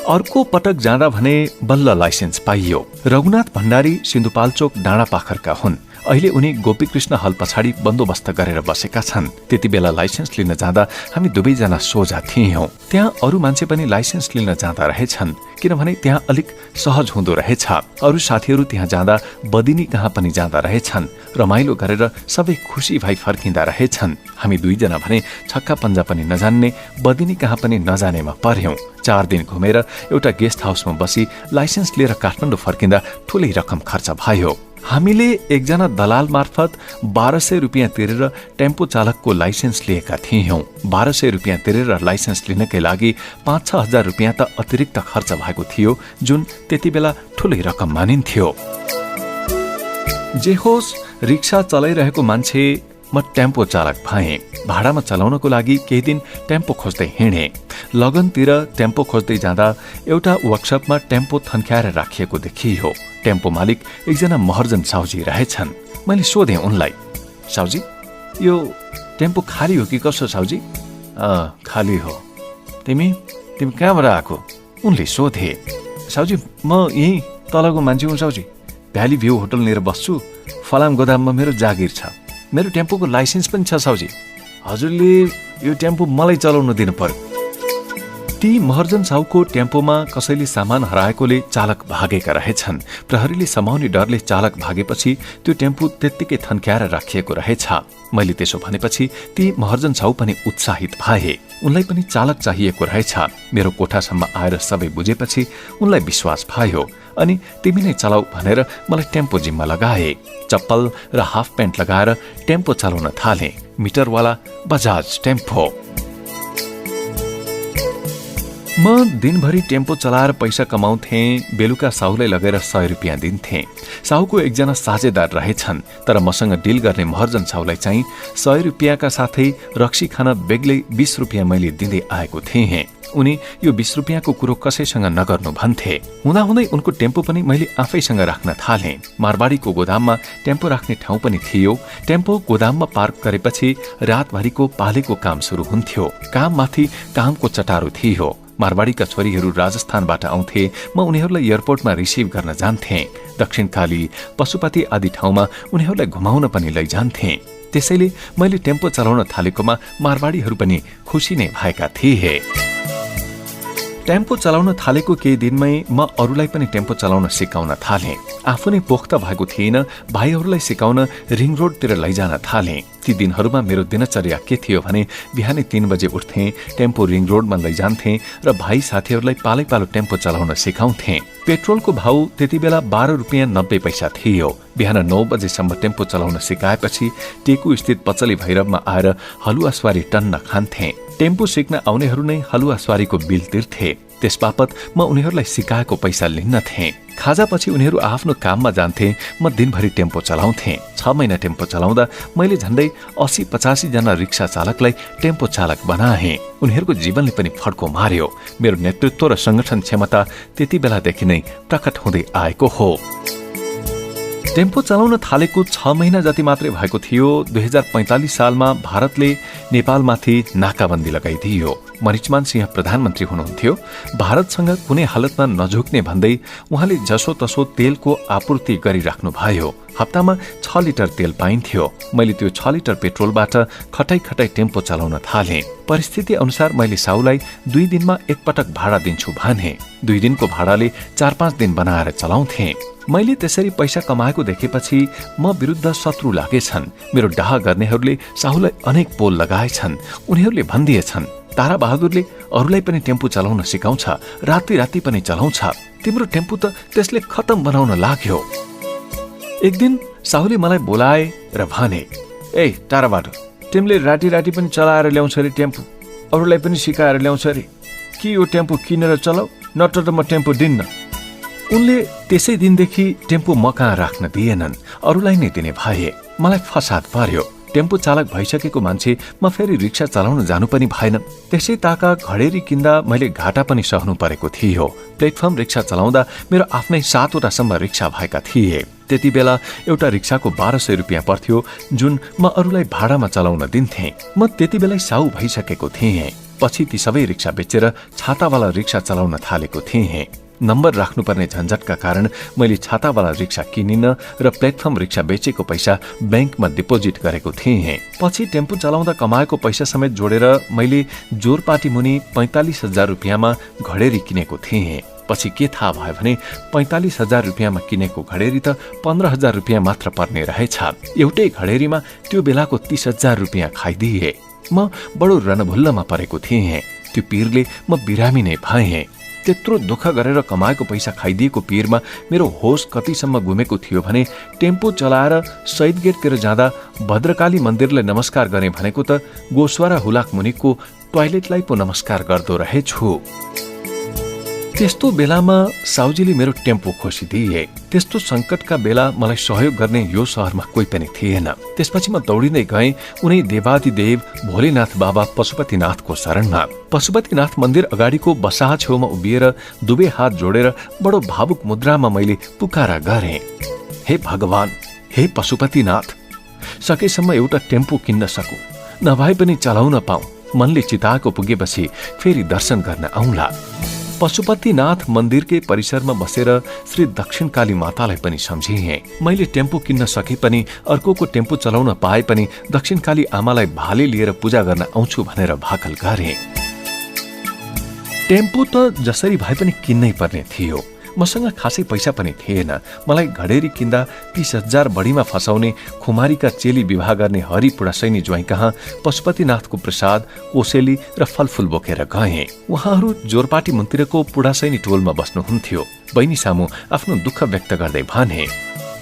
अर्को पटक जाँदा भने बल्ल लाइसेन्स पाइयो। रघुनाथ भण्डारी सिन्धुपाल्चोक डाँडापाखरका हुन्। अहिले उनी गोपीकृष्ण हल पछाडि बन्दोबस्त गरेर बसेका छन्। त्यति बेला लाइसेन्स लिन जाँदा हामी दुवैजना सोझा थियौं। त्यहाँ अरू मान्छे पनि लाइसेन्स लिन जाँदा रहेछन्, किनभने त्यहाँ अलिक सहज हुँदो रहेछ। अरू साथीहरू त्यहाँ जाँदा बदिनी कहाँ पनि जाँदा रहेछन्। रमाइलो गरेर सबै खुसी भई फर्किँदा रहेछन्। हामी दुईजना भने छक्का पन्जा पनि नजान्ने, बदिनी कहाँ पनि नजानेमा पर्यौं। 4 दिन घुमेर एउटा गेस्ट हाउसमा बसी लाइसेन्स लिएर काठमाडौँ फर्किँदा ठूलै रकम खर्च भयो। हामीले एकजना दलाल मार्फत 1200 रुपियाँ तिरेर टेम्पो चालकको लाइसेन्स लिएका थियौं। 1200 रुपियाँ तिरेर लाइसेन्स लिनकै लागि 5-6 हजार रुपियाँ त अतिरिक्त खर्च भएको थियो, जुन त्यति बेला ठूलै रकम मानिन्थ्यो। जे होस्, रिक्सा चलाइरहेको मान्छे म टेम्पो चालक भएँ। भाडामा चलाउनको लागि केही दिन टेम्पो खोज्दै हिँडे। लगनतिर टेम्पो खोज्दै जाँदा एउटा वर्कसपमा टेम्पो थन्क्याएर राखिएको देखियो। टेम्पो मालिक एकजना महर्जन साउजी रहेछन्। मैले सोधेँ उनलाई, साउजी, यो टेम्पो खाली हो कि कसो साउजी? खाली हो। तिमी कहाँबाट आएको? उनले सोधे। साउजी, म यही तलको मान्छे हुँ साउजी। भ्याली भ्यू होटलनिर बस्छु। फलाम गोदाममा मेरो जागिर छ। मेरो टेम्पोको लाइसेन्स पनि छ साउजी। हजुरले यो टेम्पो मलाई चलाउन दिनु पर्यो। ती महर्जन साउको टेम्पोमा कसैले सामान हराएकोले चालक भागेका रहेछन्। प्रहरीले समाउने डरले चालक भागेपछि त्यो टेम्पो त्यत्तिकै थन्क्याएर राखिएको रहेछ। मैले त्यसो भनेपछि ती महर्जन साउ पनि उत्साहित भए। उनलाई पनि चालक चाहिएको रहेछ। मेरो कोठासम्म आएर सबै बुझेपछि उनलाई विश्वास भयो अनि तिमी नै चलाऊ भनेर मलाई टेम्पो जिम्मा लगाए। चप्पल र हाफ प्यान्ट लगाएर टेम्पो चलाउन थाले। मिटरवाला बजाज टेम्पो। म दिनभरि टेम्पो चलाएर पैसा कमाउँथे। बेलुका साहुलाई लगेर 100 रुपियाँ दिन्थे। साहुको एकजना साझेदार रहेछन्, तर मसँग डिल गर्ने महर्जन साहुलाई चाहिँ 100 रुपियाँका साथै रक्सी खान बेग्लै 20 रुपियाँ मैले दिँदै आएको थिएँ। उनी यो 20 रुपियाँको कुरो कसैसँग नगर्नु भन्थे। हुँदाहुँदै उनको टेम्पो पनि मैले आफैसँग राख्न थालेँ। मारवाडीको गोदाममा टेम्पो राख्ने ठाउँ पनि थियो। टेम्पो गोदाममा पार्क गरेपछि रातभरिको पालेको काम सुरु हुन्थ्यो। काममाथि कामको चटारो थियो। मारवाडीका छोरीहरू राजस्थानबाट आउँथे। म उनीहरूलाई एयरपोर्टमा रिसिभ गर्न जान्थे। दक्षिणकाली, पशुपति आदि ठाउँमा उनीहरूलाई घुमाउन पनि लैजान्थे। त्यसैले मैले टेम्पो चलाउन थालेकोमा मारवाडीहरू पनि खुसी नै भएका थिए। टेम्पो चलाउन थालेको केही दिनमै म अरूलाई पनि टेम्पो चलाउन सिकाउन थालेँ। आफू नै पोख्त भएको थिएन। भाइहरूलाई सिकाउन रिङ रोडतिर लैजान थालेँ। ती दिनहरूमा मेरो दिनचर्या के थियो भने बिहानै 3 बजे उठ्थेँ, टेम्पो रिङ रोडमा लैजान्थेँ र भाइ साथीहरूलाई पालै पालो टेम्पो चलाउन सिकाउँथेँ। पेट्रोलको भाउ त्यति बेला 12 रुपियाँ 90 पैसा थियो। बिहान 9 बजेसम्म टेम्पो चलाउन सिकाएपछि टेकु स्थित पचली भैरवमा आएर हलुवा स्वारी टन्न खान्थे। टेम्पो सिक्न आउनेहरू नै हलुवा स्वारीको बिल तिर्थे। त्यसबापत म उनीहरूलाई सिकाएको पैसा लिन्न थिएँ। खाजापछि उनीहरू आफ्नो काममा जान्थे। म दिनभरि टेम्पो चलाउँथे। 6 महिना टेम्पो चलाउँदा मैले झन्डै 80-85 जना रिक्सा चालकलाई टेम्पो चालक बनाएँ। उनीहरूको जीवनले पनि फड्को मार्यो। मेरो नेतृत्व र संगठन क्षमता त्यति बेलादेखि नै प्रकट हुँदै आएको हो। टेम्पो चलाउन थालेको 6 महिना जति मात्रै भएको थियो। 2045 सालमा भारतले नेपालमाथि नाकाबन्दी लगाइदियो। मरिचमान सिंह प्रधानमन्त्री हुनुहुन्थ्यो। भारतसँग कुनै हालतमा नझुक्ने भन्दै उहाँले जसोतसो तेलको आपूर्ति गरिराख्नु भयो। हप्तामा 6 लिटर तेल पाइन्थ्यो। मैले त्यो 6 लिटर पेट्रोलबाट खटाई खटाई टेम्पो चलाउन थालेँ। परिस्थिति अनुसार मैले साउलाई 2 दिनमा एकपटक भाडा दिन्छु भने 2 दिनको भाडाले 4-5 दिन बनाएर चलाउँथे। मैले त्यसरी पैसा कमाएको देखेपछि म विरुद्ध शत्रु लागेछन्। मेरो डाहा गर्नेहरूले साहुलाई अनेक पोल लगाएछन्। उनीहरूले भन्दिएछन्, तारा बहादुरले अरूलाई पनि टेम्पो चलाउन सिकाउँछ, राति पनि चलाउँछ। तिम्रो टेम्पो त त्यसले खतम बनाउन लाग्यो। एक दिन साहुले मलाई बोलाए र भने, ए तारा बहादुर, तिमीले राति पनि चलाएर ल्याउँछ अरे टेम्पो, अरूलाई पनि सिकाएर ल्याउँछ अरे। कि यो टेम्पो किनेर चलाऊ, नत्र त म टेम्पो दिन्न। उनले त्यसै दिनदेखि टेम्पो म कहाँ राख्न दिएनन्, अरूलाई नै दिने भए। मलाई फसाद पर्यो। टेम्पो चालक भइसकेको मान्छे म फेरि रिक्सा चलाउन जानु पनि भएन। त्यसै ताका घडेरी किन्दा मैले घाटा पनि सहनु परेको थियो। प्लेटफर्म रिक्सा चलाउँदा मेरो आफ्नै 7वटासम्म रिक्सा भएका थिए। त्यति बेला एउटा रिक्साको 1200 रुपियाँ पर्थ्यो, जुन म अरूलाई भाडामा चलाउन दिन्थेँ। म त्यति बेलै साउ भइसकेको थिएँ। पछि ती सबै रिक्सा बेचेर छातावाला रिक्सा चलाउन थालेको थिएँ। नम्बर राख्नुपर्ने झन्झटका कारण मैले छातावाला रिक्सा किनिन र प्लेटफर्म रिक्सा बेचेको पैसा ब्याङ्कमा डिपोजिट गरेको थिएँ। पछि टेम्पो चलाउँदा कमाएको पैसा समेत जोडेर मैले जोरपाटी मुनि 45,000 रुपियाँमा घडेरी किनेको थिएँ। पछि के थाहा भयो भने 45,000 रुपियाँमा किनेको घडेरी त 15,000 रुपियाँ मात्र पर्ने रहेछ। एउटै घडेरीमा त्यो बेलाको 30,000 रुपियाँ खाइदिए। म बडो रणभुल्लमा परेको थिएँ। त्यो पीरले म बिरामी नै भएँ। त्यत्रो दुःख गरेर कमाएको पैसा खाइदिएको पीरमा मेरो होस कतिसम्म गुमेको थियो भने टेम्पो चलाएर शहीद गेटतिर जाँदा भद्रकाली मन्दिरलाई नमस्कार गरे भनेको त गोस्वारा हुलाक मुनिको टोयलेटलाई पो नमस्कार गर्दो रहेछु। त्यस्तो बेलामा साउजीले मेरो टेम्पो खोसिदिए। त्यस्तो संकटका बेला मलाई सहयोग गर्ने यो शहरमा कोही पनि थिएन। त्यसपछि म दौडिँदै गएँ उनी देवादिदेव भोलेनाथ बाबा पशुपतिनाथको शरणमा। पशुपतिनाथ मन्दिर अगाडिको बसाहा छेउमा उभिएर दुवै हात जोडेर बडो भावुक मुद्रामा मैले पुकारा गरेँ, हे भगवान, हे पशुपतिनाथ, सकेसम्म एउटा टेम्पो किन्न सकु, नभए पनि चलाउन पाऊ। मनले चिताएको पुगेपछि फेरि दर्शन गर्न आउँला। पशुपतिनाथ मन्दिरकै परिसरमा बसेर श्री दक्षिणकाली मातालाई पनि सम्झिएँ। मैले टेम्पो किन्न सके पनि अर्कोको टेम्पो चलाउन पाए पनि दक्षिणकाली आमालाई भाले लिएर पूजा गर्न आउँछु भनेर भाकल गरेँ। टेम्पो त जसरी भए पनि किन्नै पर्ने थियो। मसँग खासै पैसा पनि थिएन। मलाई घडेरी किन्दा 30,000 बढीमा फसाउने खुमारीका चेली विवाह गर्ने हरि पुडासैनी ज्वाइँ कहाँ पशुपतिनाथको प्रसाद, कोसेली र फलफूल बोकेर गए। उहाँहरू जोरपाटी मन्दिरको पुडासैनी टोलमा बस्नुहुन्थ्यो। बहिनी सामु आफ्नो दुःख व्यक्त गर्दै भने,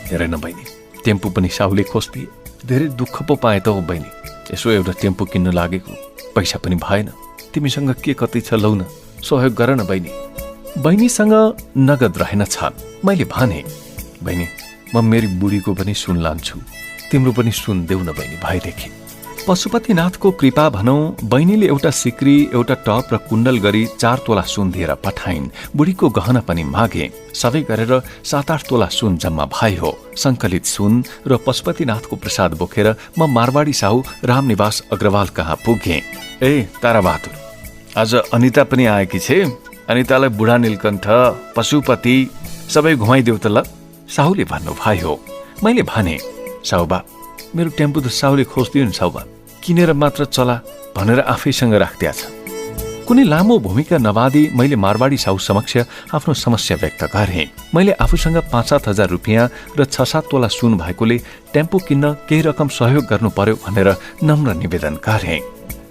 हेर न बहिनी, टेम्पो पनि साहुले खोज्दिए, धेरै दुःख पो पाए त हो बहिनी। यसो एउटा टेम्पो किन्न लागेको, पैसा पनि भएन। तिमीसँग के कति छ लौ न, सहयोग गर न बहिनी। बहिनीसँग नगद रहेनछ। मैले भने, बहिनी म मेरी बुढीको पनि सुन लान्छु, तिम्रो पनि सुन देऊ न बहिनी भएदेखि। पशुपतिनाथको कृपा भनौं, बहिनीले एउटा सिक्री, एउटा टप र कुण्डल गरी 4 तोला सुन दिएर पठाइन्। बुढीको गहना पनि मागे। सबै गरेर 7-8 तोला सुन जम्मा भयो। संकलित सुन र पशुपतिनाथको प्रसाद बोकेर म मारवाडी साहु रामनिवास अग्रवाल कहाँ पुगे। ए ताराबहादुर, आज अनिता पनि आएकी छे। अनितालाई बुढा नीलकण्ठ, पशुपति सबै घुमाइदेऊ त ल, साहुले भन्नुभयो। मैले भने, साहुबा मेरो टेम्पो त साहुले खोज्दियो नि साहुबा, किनेर मात्र चला भनेर आफैसँग राख्दिया छ। कुनै लामो भूमिका नबादी मैले मारवाडी साहु समक्ष आफ्नो समस्या व्यक्त गरेँ। मैले आफूसँग 5-7 हजार रुपियाँ र 6-7 तोला सुन भएकोले टेम्पो किन्न केही रकम सहयोग गर्नु पर्यो भनेर नम्र निवेदन गरेँ।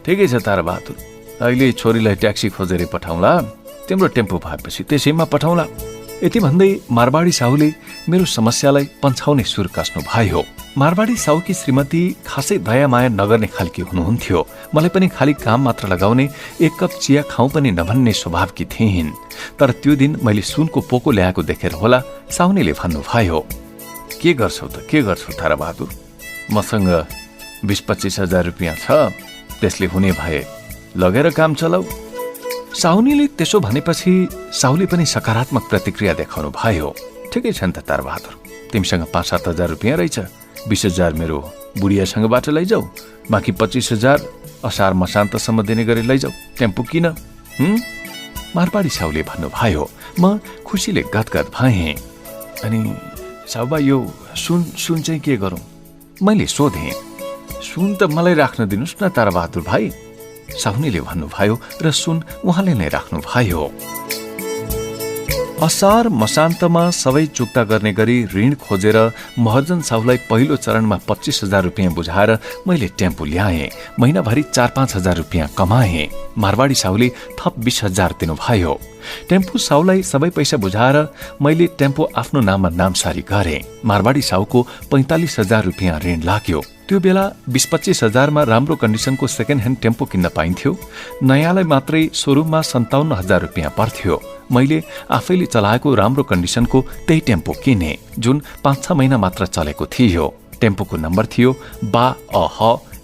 ठिकै छ ताराबहादुर, अहिले छोरीलाई ट्याक्सी खोजेर पठाउँला, तिम्रो टेम्पो भएपछि त्यसैमा पठाउँला। यति भन्दै मारवाडी साहुले मेरो समस्यालाई पन्छाउने सुर कस्नु भयो। मारवाडी साहुकी श्रीमती खासै दया माया नगर्ने खालकी हुनुहुन्थ्यो। मलाई पनि खाली काम मात्र लगाउने, एक कप चिया खाउँ पनि नभन्ने स्वभावकी थिइन्। तर त्यो दिन मैले सुनको पोको ल्याएको देखेर होला, साहुनीले भन्नुभयो, के गर्छौ त, के गर्छौ ताराबहादुर, मसँग 20-25 हजार रुपियाँ छ, त्यसले हुने भए लगेर काम चलाऊ। साहुनीले त्यसो भनेपछि साहुले पनि सकारात्मक प्रतिक्रिया देखाउनु भयो। ठिकै छ नि त ताराबहादुर, तिमीसँग 5-7 हजार रुपियाँ रहेछ, 20 हजार मेरो बुढियासँगबाट लैजाऊ, बाँकी 25 हजार असार मसान्तसम्म दिने गरी लैजाऊ, टेम्पो किन। मारवाडी साहुले भन्नुभयो। म खुसीले गदगद भएँ। अनि साहुबा यो सुन चाहिँ के गरौँ? मैले सोधेँ। सुन त मलाई राख्न दिनुहोस् न ताराबहादुर भाइ, साहुनीले भन्नुभयो र सुन उहाँले नै राख्नुभयो। असार मसान्तमा सबै चुक्ता गर्ने गरी ऋण खोजेर महर्जन साहुलाई पहिलो चरणमा 25 हजार रुपियाँ बुझाएर मैले टेम्पो ल्याएँ। महिनाभरि 4-5 हजार रुपियाँ कमाएँ। मारवाडी साहुले थप 20 हजार दिनुभयो। टेम्पो साहुलाई सबै पैसा बुझाएर मैले टेम्पो आफ्नो नाममा नामसारी गरेँ। मारवाडी साहुको 45 हजार रुपियाँ ऋण लाग्यो। त्यो बेला 20-25 हजारमा राम्रो कन्डिसनको सेकेन्ड ह्यान्ड टेम्पो किन्न पाइन्थ्यो। नयाँलाई मात्रै सोरुममा 57 हजार रुपियाँ पर्थ्यो। मैले आफैले चलाएको राम्रो कन्डिसनको त्यही टेम्पो किने, जुन 5-6 महिना मात्र चलेको थियो। टेम्पोको नम्बर थियो BAH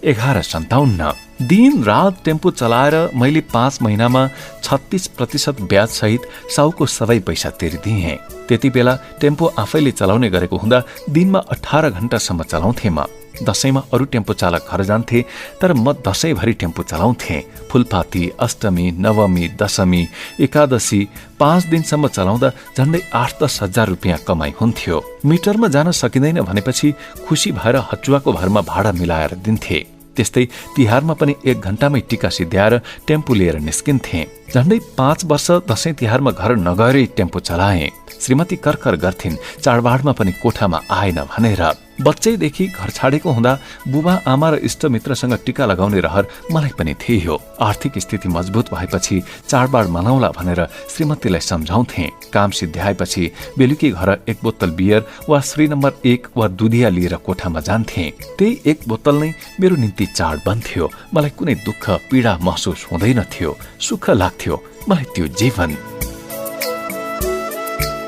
1157। दिन रात टेम्पो चलाएर मैले 5 महिनामा 36% ब्याज सहित साहुको सबै पैसा तिर्दिएँ। त्यति बेला टेम्पो आफैले चलाउने गरेको हुँदा दिनमा 18 घण्टासम्म चलाउँथे म। दशैंमा अरू टेम्पो चालक घर जान्थे, तर म दशैंभरि टेम्पो चलाउँथे। फुलपाती, अष्टमी, नवमी, दशमी, एकादशी 5 दिनसम्म चलाउँदा झन्डै 8-10 हजार रुपियाँ कमाइ हुन्थ्यो। मिटरमा जान सकिँदैन भनेपछि खुसी भएर हचुवाको भरमा भाडा मिलाएर दिन्थे। त्यस्तै तिहारमा पनि 1 घण्टामै टिका सिद्ध्याएर टेम्पो लिएर निस्किन्थे। झन्डै 5 वर्ष दशैं तिहारमा घर नगएरै टेम्पो चलाएँ। श्रीमती कर्कर गर्थिन्, चाडबाडमा पनि कोठामा आएन भनेर। बच्चैदेखि घर छाडेको हुँदा बुबा आमा र इष्टमित्रसँग टिका लगाउने रहर मलाई पनि थियो। आर्थिक स्थिति मजबुत भएपछि चाडबाड मनाउला भनेर श्रीमतीलाई सम्झाउँथे। काम सिद्ध्याएपछि बेलुकी घर 1 बोतल बियर वा श्री नम्बर 1 वा दुधिया लिएर कोठामा जान्थे। त्यही 1 बोतल नै मेरो निम्ति चाड बन्थ्यो। मलाई कुनै दुःख पीडा महसुस हुँदैन थियो, सुख लाग्थ्यो मलाई त्यो जीवन।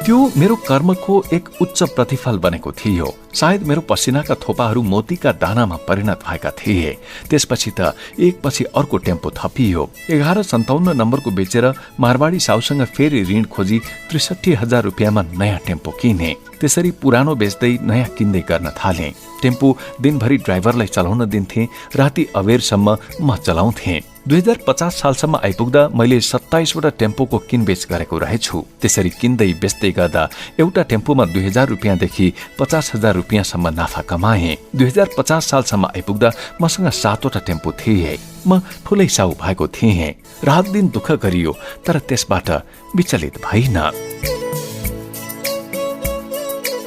त्यो मेरो कर्मको एक उच्च प्रतिफल बनेको थियो। सायद मेरो पसिनाका थोपाहरू मोतीका दानामा परिणत भएका थिए। त्यसपछि त एकपछि अर्को टेम्पो थपियो। 1157 नम्बरको बेचेर मारवाडी साहुसँग फेरि ऋण खोजी 63 हजार रुपियाँमा नयाँ टेम्पो किने। त्यसरी पुरानो बेच्दै नयाँ किन्दै गर्न थाले। टेम्पो दिनभरि ड्राइभरलाई चलाउन दिन्थे, राति अबेरसम्म म चलाउँथे। 2050 सालसम्म आइपुग्दा मैले 27 वटा टेम्पोको किनबेच गरेको रहेछु। त्यसरी किन्दै बेच्दै गर्दा एउटा टेम्पोमा 2000 रुपियाँदेखि 50,000 रुपियाँसम्म नाफा कमाएँ। 2050 सालसम्म आइपुग्दा मसँग 7 वटा टेम्पो थिए। म ठुलै साउ भएको थिएँ। रात दिन दुःख गरियो, तर त्यसबाट विचलित भइन।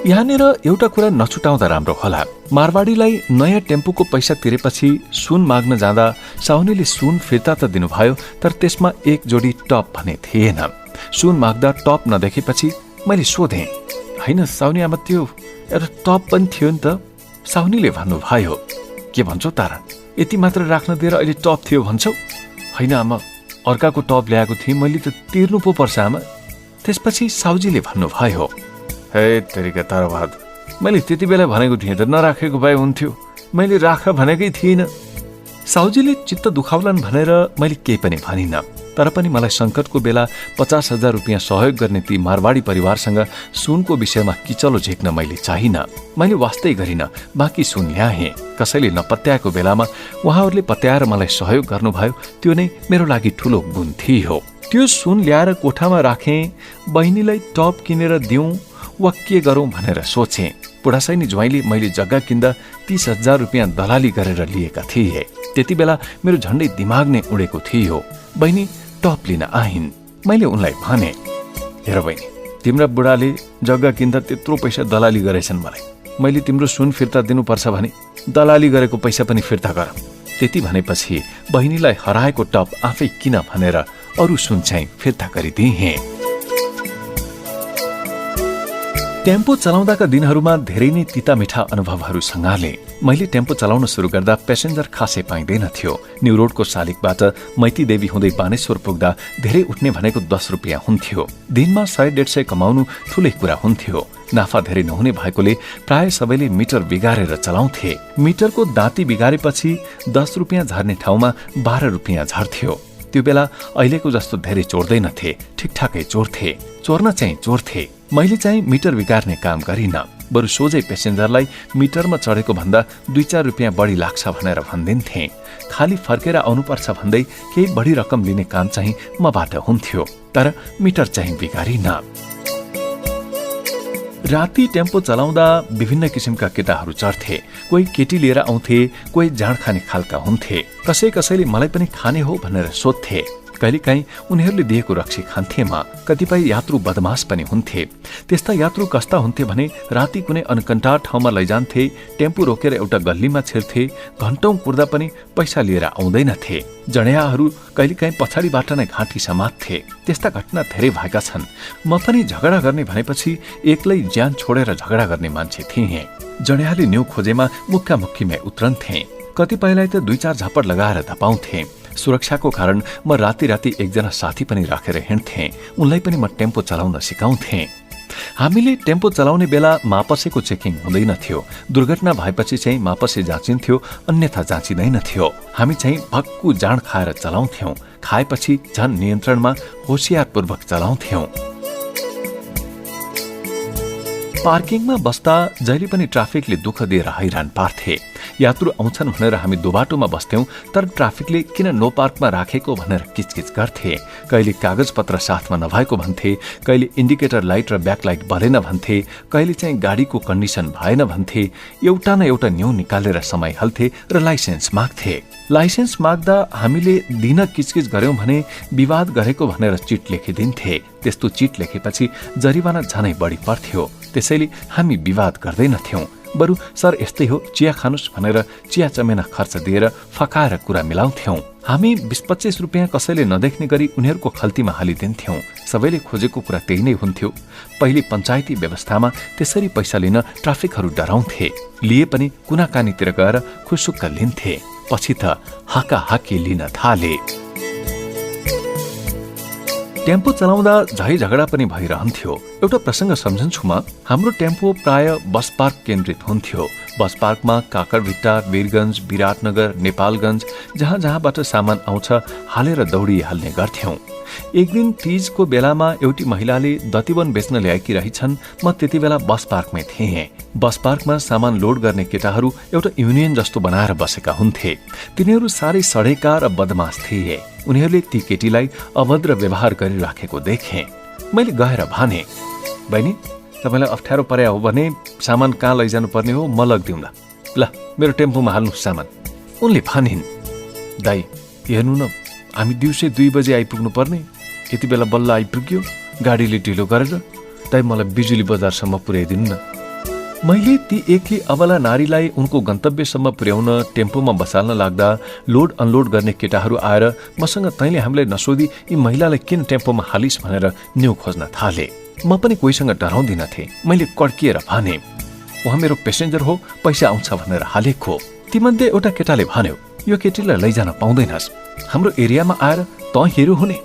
यहाँनिर एउटा कुरा नछुटाउँदा राम्रो होला। मारवाडीलाई नयाँ टेम्पोको पैसा तिरेपछि सुन माग्न जाँदा साउनीले सुन फिर्ता त दिनुभयो, तर त्यसमा एक जोडी टप भने थिएन। सुन माग्दा टप नदेखेपछि मैले सोधेँ, होइन साउनी आमा, त्यो एउटा टप पनि थियो नि त? साउनीले भन्नुभयो, के भन्छौ तारा, यति मात्र राख्न दिएर अहिले टप थियो भन्छौ? होइन आमा, अर्काको टप ल्याएको थिएँ, मैले त तिर्नु पो पर्छ आमा। त्यसपछि साउजीले भन्नुभयो, हे तेरिका ताराबाद, मैले त्यति बेला भनेको थिएँ त नराखेको भए हुन्थ्यो, मैले राख भनेकै थिइनँ। साउजीले चित्त दुखाउलान् भनेर मैले केही पनि भनिनँ, तर पनि मलाई सङ्कटको बेला 50,000 रुपियाँ सहयोग गर्ने ती मारवाडी परिवारसँग सुनको विषयमा किचलो झेक्न मैले चाहिनँ। मैले वास्तै गरिनँ, बाँकी सुन ल्याएँ। कसैले नपत्याएको बेलामा उहाँहरूले पत्याएर मलाई सहयोग गर्नुभयो, त्यो नै मेरो लागि ठुलो गुण थियो। त्यो सुन ल्याएर कोठामा राखेँ। बहिनीलाई टप किनेर दिउँ वा के गरौँ भनेर सोचेँ। बुढासैनी ज्वाइँले मैले जग्गा किन्दा 30,000 रुपियाँ दलाली गरेर लिएका थिए। त्यति बेला मेरो झन्डै दिमाग नै उडेको थियो। बहिनी टप लिन आइन्। मैले उनलाई भने, हेर बहिनी, तिम्रा बुढाले जग्गा किन्दा त्यत्रो पैसा दलाली गरेछन् मलाई। मैले तिम्रो सुन फिर्ता दिनुपर्छ भने दलाली गरेको पैसा पनि फिर्ता गर। त्यति भनेपछि बहिनीलाई हराएको टप आफै किन भनेर अरू सुन चाहिँ फिर्ता गरिदिए। टेम्पो चलाउँदाका दिनहरूमा धेरै नै तिता मिठा अनुभवहरू सँगाले। मैले टेम्पो चलाउन सुरु गर्दा प्यासेन्जर खासै पाइँदैन थियो। न्यू रोडको शालिगबाट मैती देवी हुँदै बानेश्वर पुग्दा धेरै उठ्ने भनेको 10 रुपियाँ हुन्थ्यो। दिनमा 100-150 कमाउनु ठुलै कुरा हुन्थ्यो। नाफा धेरै नहुने भएकोले प्राय सबैले मिटर बिगारेर चलाउँथे। मिटरको दाँती बिगारेपछि 10 रुपियाँ झर्ने ठाउँमा 12 रुपियाँ झर्थ्यो। त्यो बेला अहिलेको जस्तो धेरै चोर्दैनथे, ठिकठाकै चोर्थे। चोर्न चाहिँ चोर्थे। मैले चाहिँ मिटर बिगार्ने काम गरिनँ, बरु सोझै पेसेन्जरलाई मिटरमा चढेको भन्दा 2-4 रुपियाँ बढी लाग्छ भनेर भनिदिन्थे। खाली फर्केर आउनुपर्छ भन्दै केही बढी रकम लिने काम चाहिँ मबाट हुन्थ्यो, तर मिटर चाहिँ बिगारिन। राति टेम्पो चलाउँदा विभिन्न किसिमका केटाहरू चढ्थे। कोही केटी लिएर आउँथे, कोही जाँड खाने खालका हुन्थे। कसैले मलाई पनि खाने हो भनेर सोध्थे। कहिलेकाहीँ उनीहरूले दिएको रक्सी खान्थे म। कतिपय यात्रु बदमास पनि हुन्थे। त्यस्ता यात्रु कस्ता हुन्थे भने राति कुनै अनकन्टार ठाउँमा लैजान्थे, टेम्पो रोकेर एउटा गल्लीमा छिर्थे, घन्टौं कुर्दा पनि पैसा लिएर आउँदैनथे। जडियाहरू कहिलेकाहीँ पछाडिबाट नै घाँटी समात्थे। त्यस्ता घटना धेरै भएका छन्। म पनि झगडा गर्ने भनेपछि एक्लै ज्यान छोडेर झगडा गर्ने मान्छे थिएँ। जडियाले न्यू खोजेमा मुक्कामुक्कीमै उत्रन्थे। कतिपयलाई त 2-4 झापड लगाएर धपाउँथे। सुरक्षाको कारण म राति एकजना साथी पनि राखेर हिँड्थेँ। उनलाई पनि म टेम्पो चलाउन सिकाउँथेँ। हामीले टेम्पो चलाउने बेला मापसेको चेकिङ हुँदैन थियो। दुर्घटना भएपछि चाहिँ मापसे जाँचिन्थ्यो, अन्यथा जाँचिँदैन थियो। हामी चाहिँ भक्कु जाँड खाएर चलाउँथ्यौं। खाएपछि झन् नियन्त्रणमा होसियारपूर्वक चलाउँथ्यौं। पार्किङमा बस्दा जहिले पनि ट्राफिकले दुःख दिएर हैरान पार्थे। यात्रु आउँछन् भनेर हामी दोबाटोमा बस्थ्यौं, तर ट्राफिकले किन नो पार्कमा राखेको भनेर किचकिच गर्थे। कहिले कागज पत्र साथमा नभएको भन्थे, कहिले इन्डिकेटर लाइट र ब्याक लाइट बलेन भन्थे, कहिले चाहिँ गाडीको कन्डिसन भएन भन्थे। एउटा न एउटा न्यू निकालेर समय हाल्थे र लाइसेन्स माग्थे। लाइसेन्स माग्दा हामीले दिन किचकिच गर्यौं भने विवाद गरेको भनेर चिट लेखिदिन्थे। त्यस्तो चिट लेखेपछि जरिवाना झनै बढी पर्थ्यो। त्यसैले हामी विवाद गर्दैनथ्यौं। बरु सर यस्तै हो, चिया खानुस् भनेर चिया चमेना खर्च दिएर फकाएर कुरा मिलाउँथ्यौं। हामी 20-25 रुपियाँ कसैले नदेख्ने गरी उनीहरूको खल्तीमा हालिदिन्थ्यौं। सबैले खोजेको कुरा त्यही नै हुन्थ्यो। पहिले पञ्चायती व्यवस्थामा त्यसरी पैसा लिन ट्राफिकहरू डराउँथे। लिए पनि कुनाकानीतिर गएर खुसुक्क लिन्थे। पछि त हाकाहाकी लिन थाले। टेम्पो चलाउँदा झै झगडा पनि भइरहन्थ्यो। एउटा प्रसङ्ग सम्झन्छु म। हाम्रो टेम्पो प्राय बस पार्क केन्द्रित हुन्थ्यो। बस पार्कमा काकरभिट्टा, वीरगञ्ज, विराटनगर, नेपालगञ्ज जहाँ जहाँबाट सामान आउँछ हालेर दौडिहाल्ने गर्थ्यौं। एक दिन तीजको बेलामा एउटी महिलाले दतिवन बेच्न ल्याएकी रहेछन्। म त्यति बेला बस पार्कमै थिएँ। बस पार्कमा सामान लोड गर्ने केटाहरू एउटा युनियन जस्तो बनाएर बसेका हुन्थे। तिनीहरू साह्रै सडेका र बदमाश थिए। उनीहरूले ती केटीलाई अभद्र व्यवहार गरिराखेको देखे। मैले गएर भने, बहिनी तपाईँलाई अप्ठ्यारो पर्या हो भने सामान कहाँ लैजानु पर्ने हो म लगिदिउँला, ल मेरो टेम्पोमा हाल्नुहोस् सामान। उनले भनिन्, दाइ हेर्नु न, हामी दिउँसै 2 बजे आइपुग्नु पर्ने, यति बेला बल्ल आइपुग्यो, गाडीले ढिलो गरेर, दाइ मलाई बिजुली बजारसम्म पुर्याइदिनु न। मैले ती एक्ली अबला नारीलाई उनको गन्तव्यसम्म पुर्याउन टेम्पोमा बसाल्न लाग्दा लोड अनलोड गर्ने केटाहरू आएर मसँग तैँले हामीलाई नसोधी यी महिलालाई किन टेम्पोमा हालिस् भनेर न्यु खोज्न थाले। म पनि कोहीसँग डराउँदिनथे। मैले कड्किएर भने, उहाँ मेरो पेसेन्जर हो, पैसा आउँछ भनेर हालेको। तीमध्ये एउटा केटाले भन्यो, यो केटीलाई लैजान पाउँदैनस्, हाम्रो एरियामा आएर तँ हेर्यो हुने।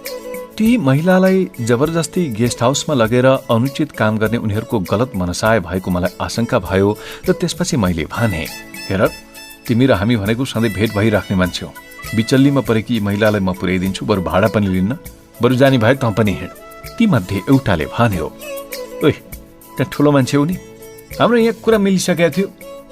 ती महिलालाई जबरजस्ती गेस्ट हाउसमा लगेर अनुचित काम गर्ने उनीहरूको गलत मनसाय भएको मलाई आशंका भयो र त्यसपछि मैले भने, हेर तिमी र हामी भनेको सधैँ भेट भइराख्ने मान्छे हो, बिचल्लीमा परेकी महिलालाई म पुर्याइदिन्छु, बरु भाडा पनि लिन्न, बरु जाने भए तँ पनि हिँड। ती मध्ये एउटाले भन्यो, ओइ त्यहाँ ठुलो मान्छे हो नि, हाम्रो यहाँ कुरा मिलिसकेको थियो,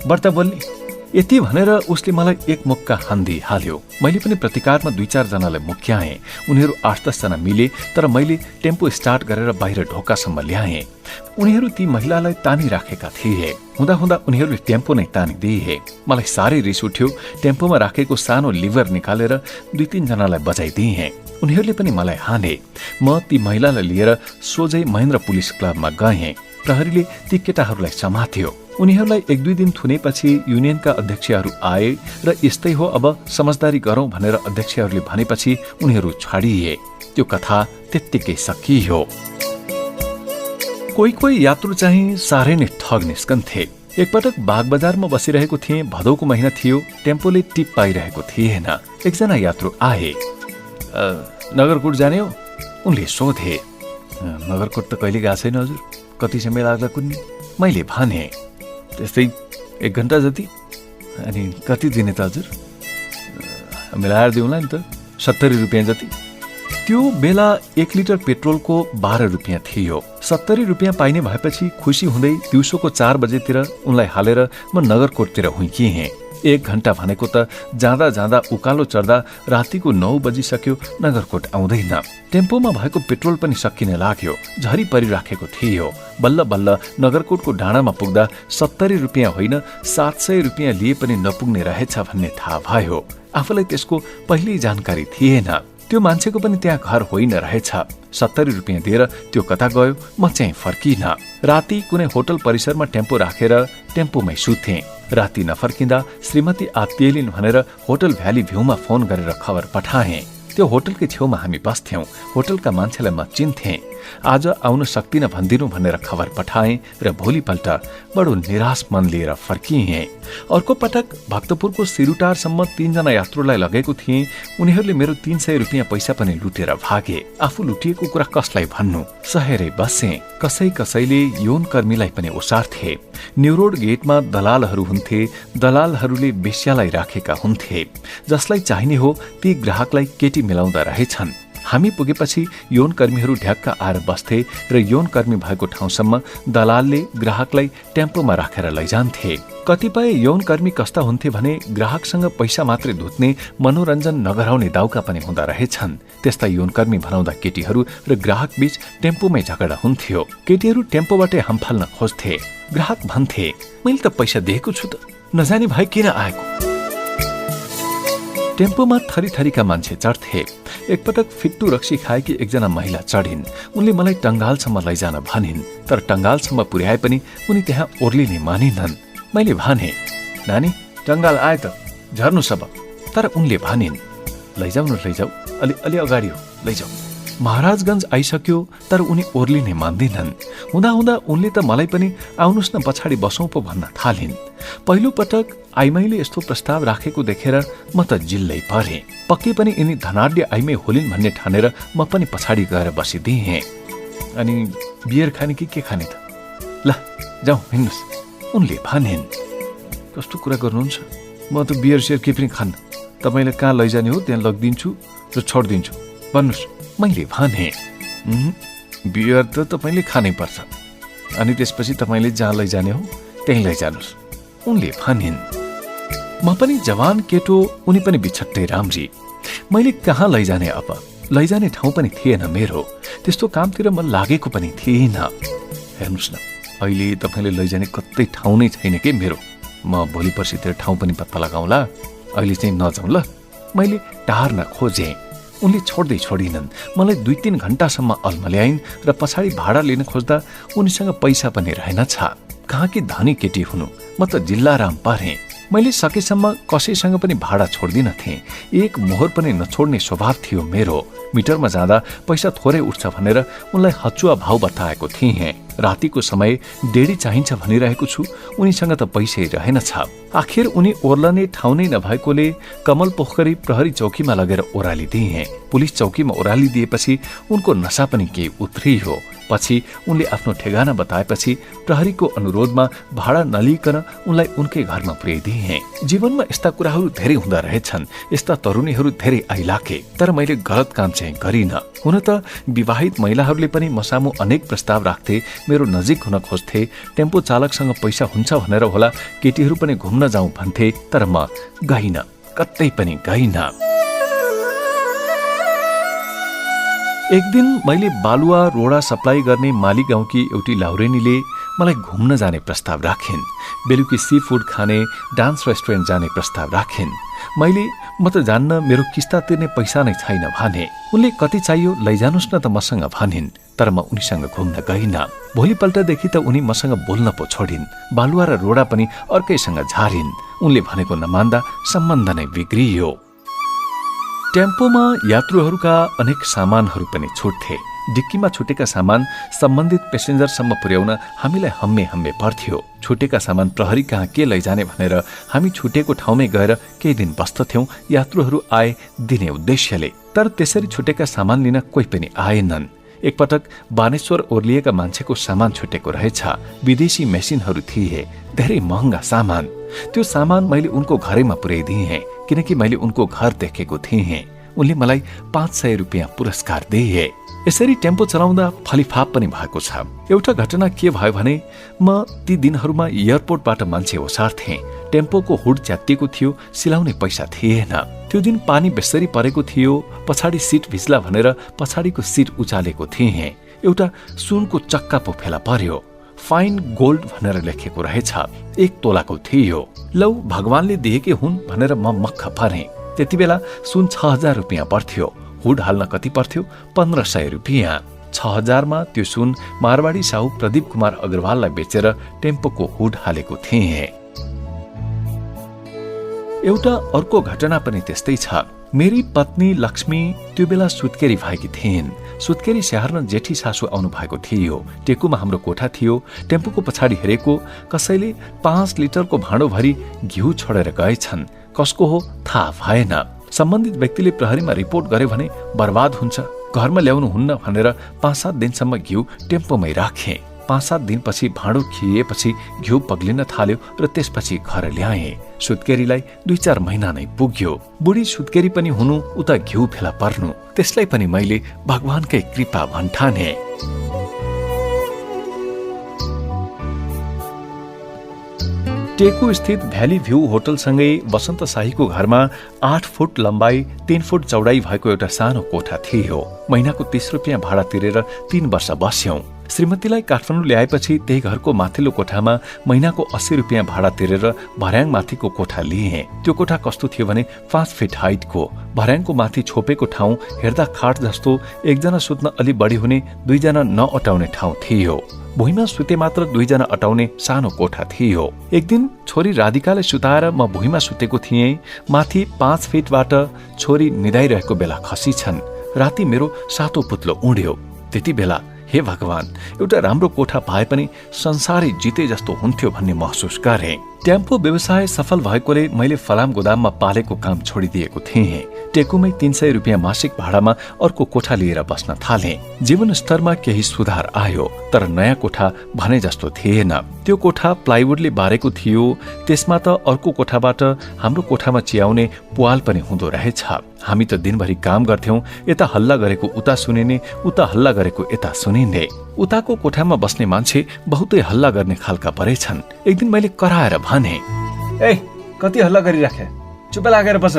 बढ्ता बोल्ने। यति भनेर उसले मलाई एक मुक्का हान्दी हाल्यो। मैले पनि प्रतिकारमा 2-4 जनालाई मुक्क्याएँ। उनीहरू 8-10 जना मिले, तर मैले टेम्पो स्टार्ट गरेर बाहिर ढोकासम्म ल्याएँ। उनीहरू ती महिलालाई तानिराखेका थिए। हुँदा उनीहरूले टेम्पो नै तानिदिए। मलाई साह्रै रिस उठ्यो। टेम्पोमा राखेको सानो लिभर निकालेर 2-3 जनालाई बजाइदिएँ। उनीहरूले पनि मलाई हाने। म ती महिलालाई लिएर सोझै महेन्द्र पुलिस क्लबमा गएँ। प्रहरीले ती केटाहरूलाई समात्यो। उनीहरूलाई 1-2 दिन थुनेपछि युनियनका अध्यक्षहरू आए र यस्तै हो, अब समझदारी गरौं भनेर अध्यक्षहरूले भनेपछि उनीहरू छाडिए। त्यो कथा त्यत्तिकै सकियो। कोही यात्रु चाहिँ साह्रै नै ठग निस्कन्थे। एकपटक बागबजारमा बसिरहेको थिएँ। भदौको महिना थियो। टेम्पोले टिप पाइरहेको थिएन। एकजना यात्रु आए। नगरकोट जाने हो? उनले सोधे। नगरकोट त कहिले गएको छैन हजुर, कति समय लाग्ला कुन्नी? मैले भने, त्यस्तै 1 घण्टा जति। अनि कति दिने त हजुर? मिलाएर दिउँला नि त, 70 रुपियाँ जति। त्यो बेला 1 लिटर पेट्रोलको 12 रुपियाँ थियो। 70 रुपियाँ पाइने भएपछि खुसी हुँदै दिउँसोको 4 बजेतिर उनलाई हालेर म नगरकोटतिर हुइकिएँ। 1 घण्टा भनेको त जाँदा जाँदा उकालो चढ्दा रातिको 9 बजिसक्यो, नगरकोट आउँदैन। टेम्पोमा भएको पेट्रोल पनि सकिने लाग्यो। झरी परिराखेको थियो। बल्ल बल्ल नगरकोटको डाँडामा पुग्दा 70 रुपियाँ होइन 700 रुपियाँ लिए पनि नपुग्ने रहेछ भन्ने थाहा भयो। आफूलाई त्यसको पहिल्यै जानकारी थिएन। त्यो मान्छेको पनि त्यहाँ घर होइन रहेछ। 70 रुपियाँ दिएर त्यो कता गयो, म चाहिँ फर्किन। राति कुनै होटल परिसरमा टेम्पो राखेर टेम्पोमै सुतेँ। राति नफर्किँदा श्रीमती आत्तिएलिन् भनेर होटल भ्याली भ्यूमा फोन गरेर खबर पठाएँ। त्यो होटलकै छेउमा हामी बस्थ्यौं। होटलका मान्छेलाई म चिन्थेँ। आज आउन सक्दिन भनिदिनु भनेर खबर पठाएँ र भोलिपल्ट बडो निराश मन लिएर फर्किएँ। अर्को पटक भक्तपुरको सिरुटारसम्म 3 जना यात्रुलाई लगेको थिएँ। उनीहरूले मेरो 300 रुपियाँ पैसा पनि लुटेर भागे। आफू लुटिएको कुरा कसलाई भन्नु, सहेरै बसेँ। कसैले यौन कर्मीलाई पनि ओसार्थे। न्युरोड गेटमा दलालहरू हुन्थे। दलालहरूले बेश्यालाई राखेका हुन्थे। जसलाई चाहिने हो ती ग्राहकलाई केटी मिलाउँदा रहेछन्। हामी पुगेपछि यौन कर्मीहरू ढ्याक्क आएर बस्थे र यौन कर्मी भएको ठाउँसम्म दलालले ग्राहकलाई टेम्पोमा राखेर लैजान्थे। कतिपय यौन कर्मी कस्ता हुन्थे भने ग्राहकसँग पैसा मात्रै धुत्ने, मनोरञ्जन नगराउने दाउका पनि हुँदा रहेछन्। त्यस्ता यौन कर्मी भनाउँदा केटीहरू र ग्राहक बीच टेम्पोमै झगडा हुन्थ्यो। केटीहरू टेम्पोबाटै हामफाल्न खोज्थे। ग्राहक भन्थे, मैले त पैसा दिएको छु त, नजाने भए किन आएको? टेम्पोमा थरीथरीका मान्छे चढ्थे। एकपटक फिट्टु रक्सी खाएकी एकजना महिला चढिन्। उनले मलाई टंगालसम्म लैजान भनिन्, तर टंगालसम्म पुर्याए पनि उनी त्यहाँ ओर्लिने मानिनन्। मैले भने, नानी टंगाल आए त, झर्नु सब। तर उनले भनिन्, लैजाऊ न लैजाऊ, अलि अगाडि हो, लैजाऊ। महाराजगञ्ज आइसक्यो, तर उनी ओर्लिने मान्दिनन्। हुँदा उनले त मलाई पनि आउनुस् न पछाडि बसौँ पो भन्न थालिन्। पहिलो पटक आइमाईले यस्तो प्रस्ताव राखेको देखेर म त जिल्लै परे। पक्कै पनि यिनी धनाढ्य आइमाई होलिन् भन्ने ठानेर म पनि पछाडि गएर बसिदिएँ। अनि बियर खाने कि के खाने त? ल जाउँ हिँड्नुहोस्, उनले भनिन्। कस्तो कुरा गर्नुहुन्छ? म त बियर सेयर के पनि खान्न। तपाईँले कहाँ लैजाने हो त्यहाँ लगिदिन्छु र छोडिदिन्छु। भन्नुहोस्, म मैले भने, बियर त तपाईँले खानै पर्छ, अनि त्यसपछि तपाईँले जहाँ लैजाने हो त्यहीँ लैजानुहोस्। उनले भनिन्। म पनि जवान केटो, उनी पनि बिछट्टै राम्री। मैले कहाँ लैजाने अब? लैजाने ठाउँ पनि थिएन मेरो, त्यस्तो कामतिर म लागेको पनि थिएन। हेर्नुहोस् न, अहिले तपाईँले लैजाने कतै ठाउँ नै छैन के मेरो। म भोलि पर्सितिर ठाउँ पनि पत्ता लगाउँला, अहिले चाहिँ नजाउँ ल। मैले टार्न खोजेँ, उनले छोड्दै छोडिनन्। मलाई 2-3 घण्टासम्म अल्मल्याइन् र पछाडि भाडा लिन खोज्दा उनीसँग पैसा पनि रहेनछ। कहाँ कि धनी केटी हुनु, म त जिल्लाराम पारेँ। मैले सकेसम्म कसैसँग पनि भाडा छोड्दिन थिएँ। एक मोहर पनि नछोड्ने स्वभाव थियो मेरो। मिटरमा जाँदा पैसा थोरै उठ्छ भनेर उनलाई हचुवा भाव बताएको थिएँ। रातिको समय डेढी चाहिन्छ भनिरहेको छु, उनीसँग त पैसै रहेनछ। आखिर उनी ओर्लने ठाउँ नै नभएकोले कमल पोखरी प्रहरी चौकीमा लगेर ओह्रालिदिए। पुलिस चौकीमा ओह्रालिदिएपछि उनको नशा पनि केही उत्रियो। पछि उनले आफ्नो ठेगाना बताएपछि प्रहरीको अनुरोधमा भाडा नलिकन उनलाई उनकै घरमा पुर्याइदिए। जीवनमा यस्ता कुराहरू धेरै हुँदा रहेछन्, यस्ता तरुणीहरू धेरै आइलागे, तर मैले गलत काम चाहिँ गरिन। हुन त विवाहित महिलाहरूले पनि मसामु अनेक प्रस्ताव राख्थे, मेरो नजिक हुन खोज्थे। टेम्पो चालकसँग पैसा हुन्छ भनेर होला केटीहरू पनि घुम्न जाउँ भन्थे, तर म गइन, कतै पनि गइन। एक दिन मैले बालुवा रोडा सप्लाई गर्ने माली गाउँकी एउटी लाउरेनीले मलाई घुम्न जाने प्रस्ताव राखिन्। बेलुकी सी फूड खाने डान्स रेस्टुरेन्ट जाने प्रस्ताव राखिन्। मैले म त जान्न, मेरो किस्ता तिर्ने पैसा नै छैन भने। उनले कति चाहियो लैजानुस् न त मसँग भनिन्, तर म उनीसँग घुम्न गइन। भोलिपल्टदेखि त उनी मसँग बोल्न पो छोडिन्। बालुवा र रोडा पनि अर्कैसँग झारिन्। उनले भनेको नमान्दा सम्बन्ध नै बिग्रियो। टेम्पोमा यात्रुहरूका अनेक सामानहरू पनि छुट्थे। डिक्कीमा छुटेका सामान सम्बन्धित पेसेन्जरसम्म पुर्याउन हामीलाई हम्मे पर्थ्यो। छुटेका सामान प्रहरी कहाँ के लैजाने भनेर हामी छुटेको ठाउँमै गएर केही दिन बस्दथ्यौं, यात्रुहरू आए दिने उद्देश्यले। तर त्यसरी छुटेका सामान लिन कोही पनि आएनन्। एकपटक बानेश्वर ओर्लिएका मान्छेको सामान छुटेको रहेछ। विदेशी मेसिनहरू थिए, धेरै महँगा सामान। त्यो सामान मैले उनको घरैमा पुर्याइदिएँ, किनकि मैले उनको घर देखेको थिएँ। उनले मलाई 500 रुपियाँ पुरस्कार दिए। यसरी टेम्पो चलाउँदा फलिफाप पनि भएको छ। एउटा घटना के भयो भने, म ती दिनहरूमा एयरपोर्टबाट मान्छे ओसार्थेँ। टेम्पोको हुड च्यातिएको थियो, सिलाउने पैसा थिएन। त्यो दिन पानी बेसरी परेको थियो, पछाडि सिट भिज्ला भनेर पछाडिको सिट उचालेको थिएँ। एउटा सुनको चक्का पो फेला पर्यो। फाइन गोल्ड भनेर लेखेको रहेछ, 1 तोलाको थियो। लौ भगवानले दिएकै हुन् भनेर म मक्ख परेँ। त्यति बेला सुन 6000 रुपियाँ पर्थ्यो। हुड हाल्न कति पर्थ्यो? 1500 रुपियाँ। 6000 मा त्यो सुन मारवाडी साहु प्रदीप कुमार अग्रवाललाई बेचेर टेम्पोको हुड हालेको थिएँ। एउटा अर्को घटना पनि त्यस्तै छ। मेरी पत्नी लक्ष्मी त्यो बेला सुत्केरी भएकी थिइन्। सुत्केरी स्याहार्न जेठी सासु आउनु भएको थियो। टेकुमा हाम्रो कोठा थियो। टेम्पोको पछाडि हेरेको कसैले 5 लिटरको भाँडो भरी घिउ छोडेर गएछन्। कसको हो थाहा भएन। सम्बन्धित व्यक्तिले प्रहरीमा रिपोर्ट गरे भने बर्बाद हुन्छ, घरमा ल्याउनु हुन्न भनेर 5-7 दिनसम्म घिउ टेम्पोमै राखे। 5-7 दिनपछि भाँडो खिएपछि घिउ पग्लिन थाल्यो र त्यसपछि घर ल्याए। सुत्केरीलाई 2-4 महिना नै पुग्यो। बुढी सुत्केरी पनि हुनु उता घिउ फेला पर्नु, त्यसलाई पनि मैले भगवानकै कृपा भन्ठाने। टेकु स्थित भ्याली भ्यू होटलसँगै वसन्त शाहीको घरमा 8 फुट लम्बाई 3 फुट चौडाई भएको एउटा सानो कोठा थियो। महिनाको 30 रुपियाँ भाडा तिरेर 3 वर्ष बस्यौं। श्रीमतीलाई काठमाडौँ ल्याएपछि त्यही घरको माथिल्लो कोठामा महिनाको 80 रुपियाँ भाडा तिरेर भर्याङ माथिको कोठा लिए। त्यो कोठा कस्तो थियो भने 5 फिट हाइटको। भर्याङको माथि छोपेको ठाउँ हेर्दा खाट जस्तो, एकजना सुत्न अलि बढी हुने, 2 जना नअटाउने ठाउँ थियो। भुइँमा सुते मात्र 2 जना अटाउने सानो कोठा थियो। एक दिन छोरी राधिकालाई सुताएर म भुइँमा सुतेको थिएँ। माथि 5 फिटबाट छोरी निदाइरहेको बेला खसी छन्। राति मेरो सातो पुत्लो उड्यो। त्यति बेला हे भगवान, एउटा राम्रो कोठा पाए पनि संसारै जिते जस्तो हुन्थ्यो भन्ने महसुस गरे। टेम्पो व्यवसाय सफल भएकोले मैले फलाम गोदाममा पालेको काम छोडिदिएको थिएँ। टेकुमै 300 रुपियाँ मासिक भाडामा अर्को कोठा लिएर बस्न थाले। जीवन स्तरमा केही सुधार आयो, तर नयाँ कोठा भने जस्तो थिएन। त्यो कोठा प्लाइवुडले बारेको थियो। त्यसमा त अर्को कोठाबाट हाम्रो कोठामा चियाउने पुवाल पनि हुँदो रहेछ। हामी त दिनभरि काम गर्थ्यौं, यता हल्ला गरेको उता सुनिने, उता हल्ला गरेको यता सुनिने। उताको कोठामा बस्ने मान्छे बहुतै हल्ला गर्ने खालका परेछन्। एक दिन मैले कराएर भने, ए कति हल्ला गरिराखे, चुप लागेर बस।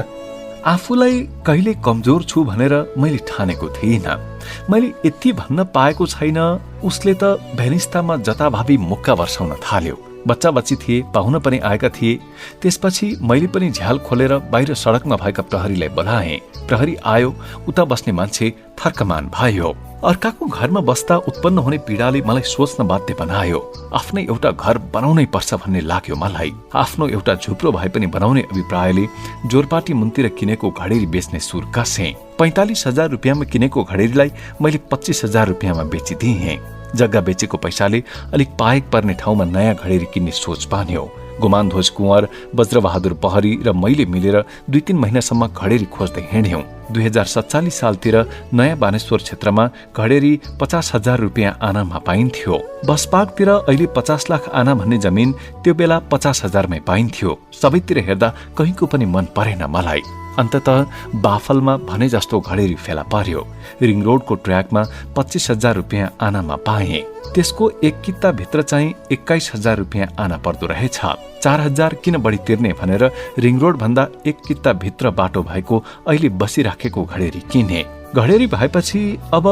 आफूलाई कहिले कमजोर छु भनेर मैले ठानेको थिइनँ। मैले यति भन्न पाएको छैन। उसले त भेनिस्तामा जताभावी मुक्का वर्षाउन थाल्यो। बच्चा बच्ची थिए, पाहुना पनि आएका थिए। त्यसपछि मैले पनि झ्याल खोलेर बाहिर सडकमा भएका प्रहरीलाई बोलाएँ। प्रहरी आयो, उता बस्ने मान्छे थर्कमान भयो। अर्काको घरमा बस्दा उत्पन्न हुने पीडाले मलाई सोच्न बाध्य बनायो। आफ्नै एउटा घर बनाउनै पर्छ भन्ने लाग्यो मलाई। आफ्नो एउटा झुप्रो भए पनि बनाउने अभिप्रायले जोरपाटी मुन्तिर किनेको घडेरी बेच्ने सुर कसेँ। 45,000 रुपियाँमा किनेको घडेरीलाई मैले 25,000 रुपियाँमा बेचिदिएँ। जग्गा बेचेको पैसाले अलिक पाएक पर्ने ठाउँमा नयाँ घडेरी किन्ने सोच बान्यो। गुमानध्वज कुँवर, वज्रबहादुर पहरी र मैले मिलेर 2-3 महिनासम्म घडेरी खोज्दै हिँड्यौं। 2047 सालतिर नयाँ बानेश्वर क्षेत्रमा घडेरी 50,000 रुपियाँ आनामा पाइन्थ्यो। बसपाकतिर अहिले 50 लाख आना भन्ने जमिन त्यो बेला 50,000 मै पाइन्थ्यो। सबैतिर हेर्दा कहीँको पनि मन परेन मलाई। अन्ततः बाफलमा भने जस्तो घडेरी फेला पर्यो। रिङ रोडको ट्र्याकमा 25,000 रुपियाँ आनामा पाएँ। त्यसको एक किता भित्र चाहिँ 21,000 रुपियाँ आना पर्दो रहेछ। 4,000 किन बढी तिर्ने भनेर रिङ रोड भन्दा एक किता भित्र बाटो भएको अहिले बसिराखेको घडेरी किने। घडेरी भएपछि अब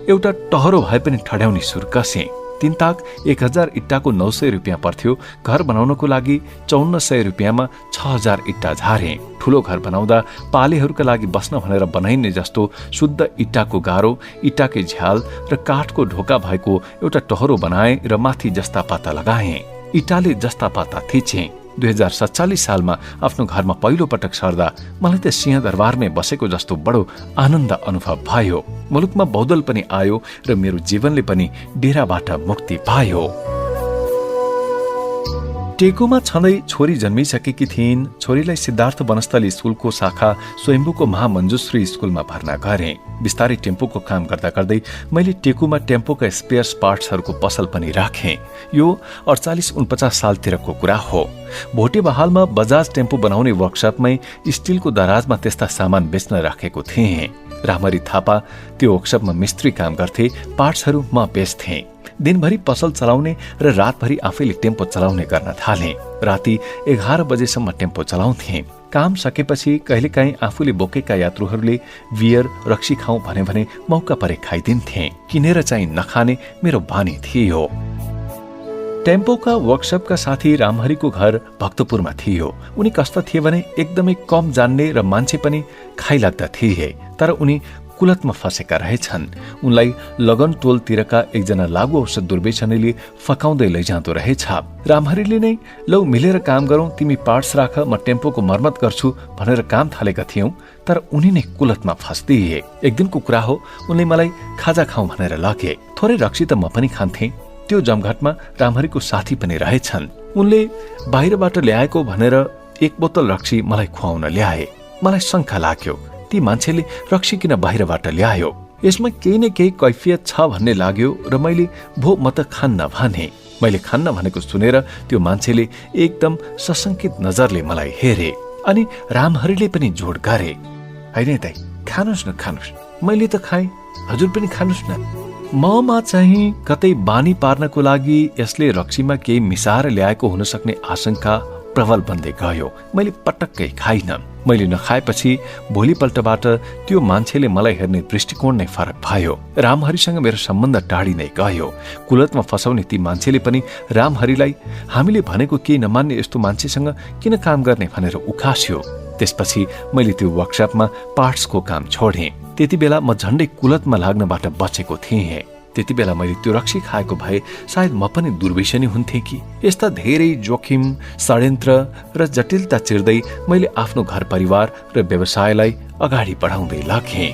एउटा टहरो भए पनि ठड्याउने सुर कसेँ। 3 ताक 1,000 इट्टाको 900 रुपियाँ पर्थ्यो। घर बनाउनको लागि 5400 रुपियाँमा 6,000 इट्टा झारे। ठुलो घर बनाउँदा पालेहरूका लागि बस्न भनेर बनाइने जस्तो शुद्ध इट्टाको गारो, इट्टाकै झ्याल र काठको ढोका भएको एउटा टहरो बनाए र माथि जस्ता पाता लगाए। इटाले जस्ता पाता थिचे। 2047 सालमा आफ्नो घरमा पहिलो पटक सर्दा मलाई त सिंहदरबारमै बसेको जस्तो बडो आनन्द अनुभव भयो। मुलुकमा बौद्धल पनि आयो र मेरो जीवनले पनि डेराबाट मुक्ति पायो। टेकुमा छँदै छोरी जन्मिसकेकी थिइन्। छोरीलाई सिद्धार्थ वनस्थली स्कुलको शाखा स्वयम्भूको महामञ्जुश्री स्कुलमा भर्ना गरे। बिस्तारै टेम्पोको काम गर्दा गर्दै मैले टेकुमा टेम्पोका स्पेयर्स पार्ट्सहरूको पसल पनि राखेँ। यो 48-49 सालतिरको कुरा हो। भोटे बहालमा बजाज टेम्पो बनाउने वर्कसपमै स्टिलको दराजमा त्यस्ता सामान बेच्न राखेको थिएँ। रामरी थापा त्यो वर्कसपमा मिस्त्री काम गर्थे, पार्ट्सहरू म बेच्थेँ। दिनभरि पसल चलाउने र रातभरि आफैले टेम्पो चलाउने गर्न थाले। राति 11 बजेसम्म टेम्पो चलाउँथे। काम सकेपछि कहिलेकाहीँ आफूले बोकेका यात्रुहरूले बियर रक्सी खाउँ भने मौका परे खाइदिन्थे। किनेर चाहिँ नखाने मेरो बानी थियो। टेम्पोका वर्कसपका साथी रामहरिको घर भक्तपुरमा थियो। उनी कस्ता थिए भने एकदमै कम जान्ने र मान्छे पनि खाइलाग्दा थिए, तर उनी कुलतमा फसेका रहेछन्। उनलाई लगन टोलतिरका एकजना लागु औषध दुर्वेशनीले फकाउँदै लैजाँदो रहेछ। रामहरिले नै लौ मिलेर काम गरौँ, तिमी पार्ट्स राख, म टेम्पोको मर्मत गर्छु भनेर काम थालेका थियौं, तर उनी नै कुलतमा फस्दिए। एक दिनको कुरा हो, उनले मलाई खाजा खाउँ भनेर लगे। थोरै रक्सी त म पनि खान्थे। त्यो जमघटमा रामहरिको साथी पनि रहेछन्। उनले बाहिरबाट ल्याएको भनेर 1 बोतल रक्सी मलाई खुवाउन ल्याए। मलाई शङ्का लाग्यो, ती मान्छेले रक्सी किन बाहिरबाट ल्यायो? यसमा केही न केही कैफियत छ भन्ने लाग्यो र मैले भो म त खान्न भने। मैले खान्न भनेको सुनेर त्यो मान्छेले एकदम सशंकित नजरले मलाई हेरे। अनि रामहरिले पनि जोड गरे, हैन दाइ, खानुस् न खानुस्, मैले त खाएँ, हजुर पनि खानुस् न। ममा चाहिँ कतै बानी पार्नको लागि यसले रक्सीमा केही मिसाएर ल्याएको हुन सक्ने आशंका प्रबल बन्दै गयो। मैले पटक्कै खाइन। मैले नखाएपछि भोलिपल्टबाट त्यो मान्छेले मलाई हेर्ने दृष्टिकोण नै फरक भयो। रामहरिसँग मेरो सम्बन्ध टाढी नै गयो। कुलतमा फसाउने ती मान्छेले पनि रामहरिलाई हामीले भनेको केही नमान्ने यस्तो मान्छेसँग किन काम गर्ने भनेर उखास्यो। त्यसपछि मैले त्यो वर्कसपमा पार्ट्सको काम छोडेँ। त्यति बेला म झण्डै कुलतमा लाग्नबाट बचेको थिएँ। त्यति बेला मैले त्यो रक्सी खाएको भए सायद म पनि दुर्व्यसनी हुन्थे कि। यस्ता धेरै जोखिम, षड्यन्त्र र जटिलता चिर्दै मैले आफ्नो घर परिवार र व्यवसायलाई अगाडि बढाउँदै लागेँ।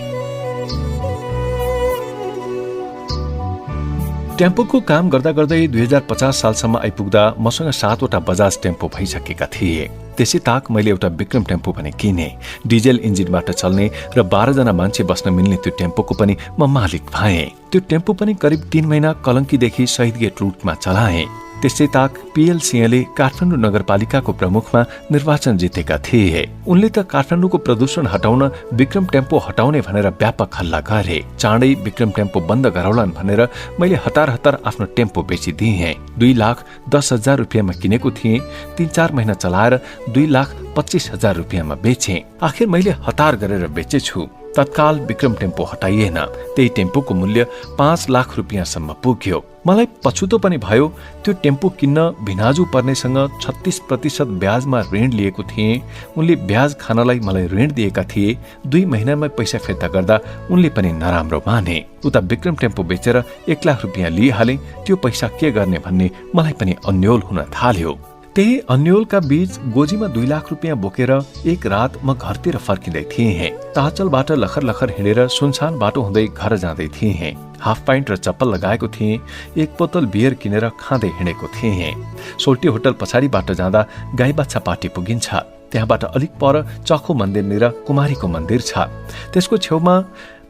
टेम्पोको काम गर्दा गर्दै 2050 सालसम्म आइपुग्दा मसँग 7 वटा बजाज टेम्पो भइसकेका थिए। त्यसै ताक मैले एउटा विक्रम टेम्पो पनि किने। डिजेल इन्जिनबाट चल्ने र 12 जना मान्छे बस्न मिल्ने त्यो टेम्पोको पनि म मालिक भएँ। त्यो टेम्पो पनि करिब 3 महिना कलंकीदेखि शहीद गेट रुटमा चलाएँ। त्यसै ताक पीएल सिंहले काठमाडौँ नगरपालिकाको प्रमुखमा निर्वाचन जितेका थिए। उनले त काठमाडौँको प्रदूषण हटाउन विक्रम टेम्पो हटाउने भनेर व्यापक हल्ला गरे। चाँडै विक्रम टेम्पो बन्द गराउलान् भनेर मैले हतार आफ्नो टेम्पो बेचिदिएँ। 2,10,000 रुपियाँमा किनेको थिएँ। 3-4 महिना चलाएर 2,25,000 रुपियाँमा बेचेँ। आखिर मैले हतार गरेर बेचेछु। तत्काल विक्रम टेम्पो हटाइएन। त्यही टेम्पोको मूल्य 5 लाख रुपियाँसम्म पुग्यो। मलाई पछुतो पनि भयो। त्यो टेम्पो किन्न भिनाजु पर्नेसँग 36% ब्याजमा ऋण लिएको थिएँ। उनले ब्याज खानलाई मलाई ऋण दिएका थिए। 2 महिनामा पैसा फिर्ता गर्दा उनले पनि नराम्रो माने। उता विक्रम टेम्पो बेचेर 1 लाख रुपियाँ लिइहाले। त्यो पैसा के गर्ने भन्ने मलाई पनि अन्योल हुन थाल्यो। त्यही अन्योलका बीच गोजीमा 2 लाख रुपियाँ बोकेर एक रात म घरतिर फर्किँदै थिएँ। ताचलबाट लखर हिँडेर सुनसान बाटो हुँदै घर जाँदै थिएँ। हाफ पाइन्ट र चप्पल लगाएको थिएँ। एक बोतल बियर किनेर खाँदै हिँडेको थिएँ। सोल्टी होटल पछाडिबाट जाँदा गाई बाछा पाटी पुगिन्छ। त्यहाँबाट अलिक पर चखो मन्दिरनिर कुमारीको मन्दिर छ। त्यसको छेउमा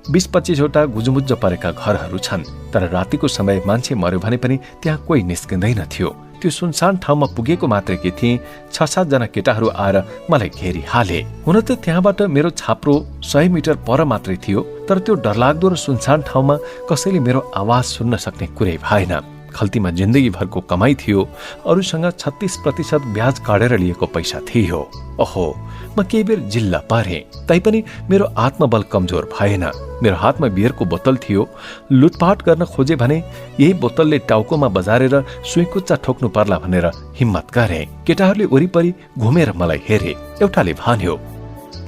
20-25 वटा गुजुमुज्ज परेका घरहरू छन्। तर रातिको समय मान्छे मर्यो भने पनि त्यहाँ कोही निस्किँदैन थियो। त्यो सुनसान ठाउँमा पुगेको मात्रै के थिएँ 6-7 जना केटाहरू आएर मलाई घेरी हाले। हुन त त्यहाँबाट मेरो छाप्रो 100 मिटर पर मात्रै थियो। तर त्यो डरलाग्दो र सुनसान ठाउँमा कसैले मेरो आवाज सुन्न सक्ने कुरै भएन। खल्तीमा जिन्दगी भरको कमाई थियो। अरूसँग 36% ब्याज काटेर लिएको पैसा थियो। ओहो, म केही बेर जिल्ला परेँ। तैपनि मेरो आत्मबल कमजोर भएन। मेरो हातमा बियरको बोतल थियो। लुटपाट गर्न खोजे भने यही बोतलले टाउकोमा बजारेर सुइकुच्चा ठोक्नु पर्ला भनेर हिम्मत गरे। केटाहरूले वरिपरि घुमेर मलाई हेरे। एउटाले भन्यो,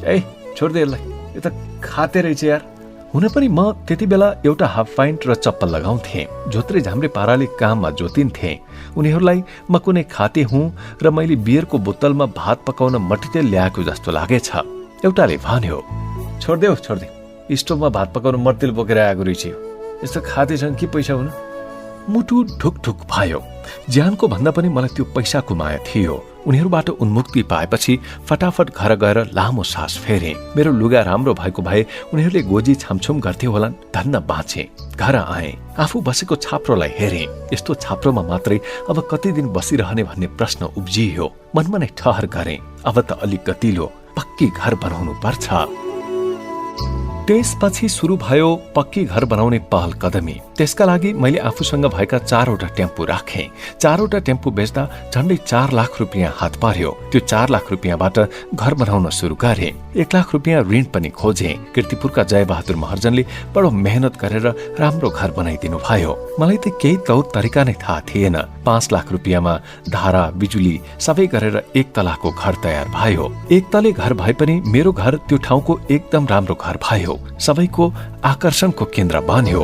ए छोड्दे यसलाई, यो त खाते रहेछ यार। हुन पनि म त्यति बेला एउटा हाफ पाइन्ट र चप्पल लगाउँथे। जोत्रे झाम्रे पाराले काममा जोतिन्थे। उनीहरूलाई म कुनै खाते हुँ र मैले बियरको बोतलमा भात पकाउन मटितेल ल्याएको जस्तो लागेछ। एउटाले भन्यो, छोड्देऊ स्टोभमा भात पकाउन मटितेल बोकेर आएको रहेछ। यस्तो खातेसँग के पैसा हुनु? मुटु ढुकढुक भयो। ज्यानको भन्दा पनि मलाई त्यो पैसाको माया थियो। उनीहरूबाट उन्मुक्ति पाएपछि फटाफट घर गएर लामो सास फेरे। मेरो लुगा राम्रो भएको भए उनीहरूले गोजी छामछुम गर्थे होलान्। धन्न बाँचे। घर आए। आफू बसेको छाप्रोलाई हेरे। यस्तो छाप्रोमा मात्रै अब कति दिन बसिरहने भन्ने प्रश्न उब्जियो। मनमा नै ठहर गरे। अब त अलिक गतिलो पक्की घर बनाउनु पर्छ। त्यसपछि सुरु भयो पक्की घर बनाउने पहल कदमी। त्यसका लागि मैले आफूसँग भएका 4 वटा टेम्पो राखेँ। 4 वटा टेम्पो बेच्दा झन्डै 4 लाख रुपियाँ हात पर्यो। त्यो 4 लाख रुपियाँबाट घर बनाउन सुरु गरे। 1 लाख रुपियाँ ऋण पनि खोजे। कीर्तिपुरका जयबहादुर महर्जनले बडो मेहनत गरेर राम्रो घर बनाइदिनु भयो। मलाई त केही तौर तरिका नै थाहा थिएन। 5 लाख रुपियाँमा धारा बिजुली सबै गरेर 1 तलाको घर तयार भयो। 1 तले घर भए पनि मेरो घर त्यो ठाउँको एकदम राम्रो घर भयो। सबैको आकर्षणको केन्द्र बन्यो।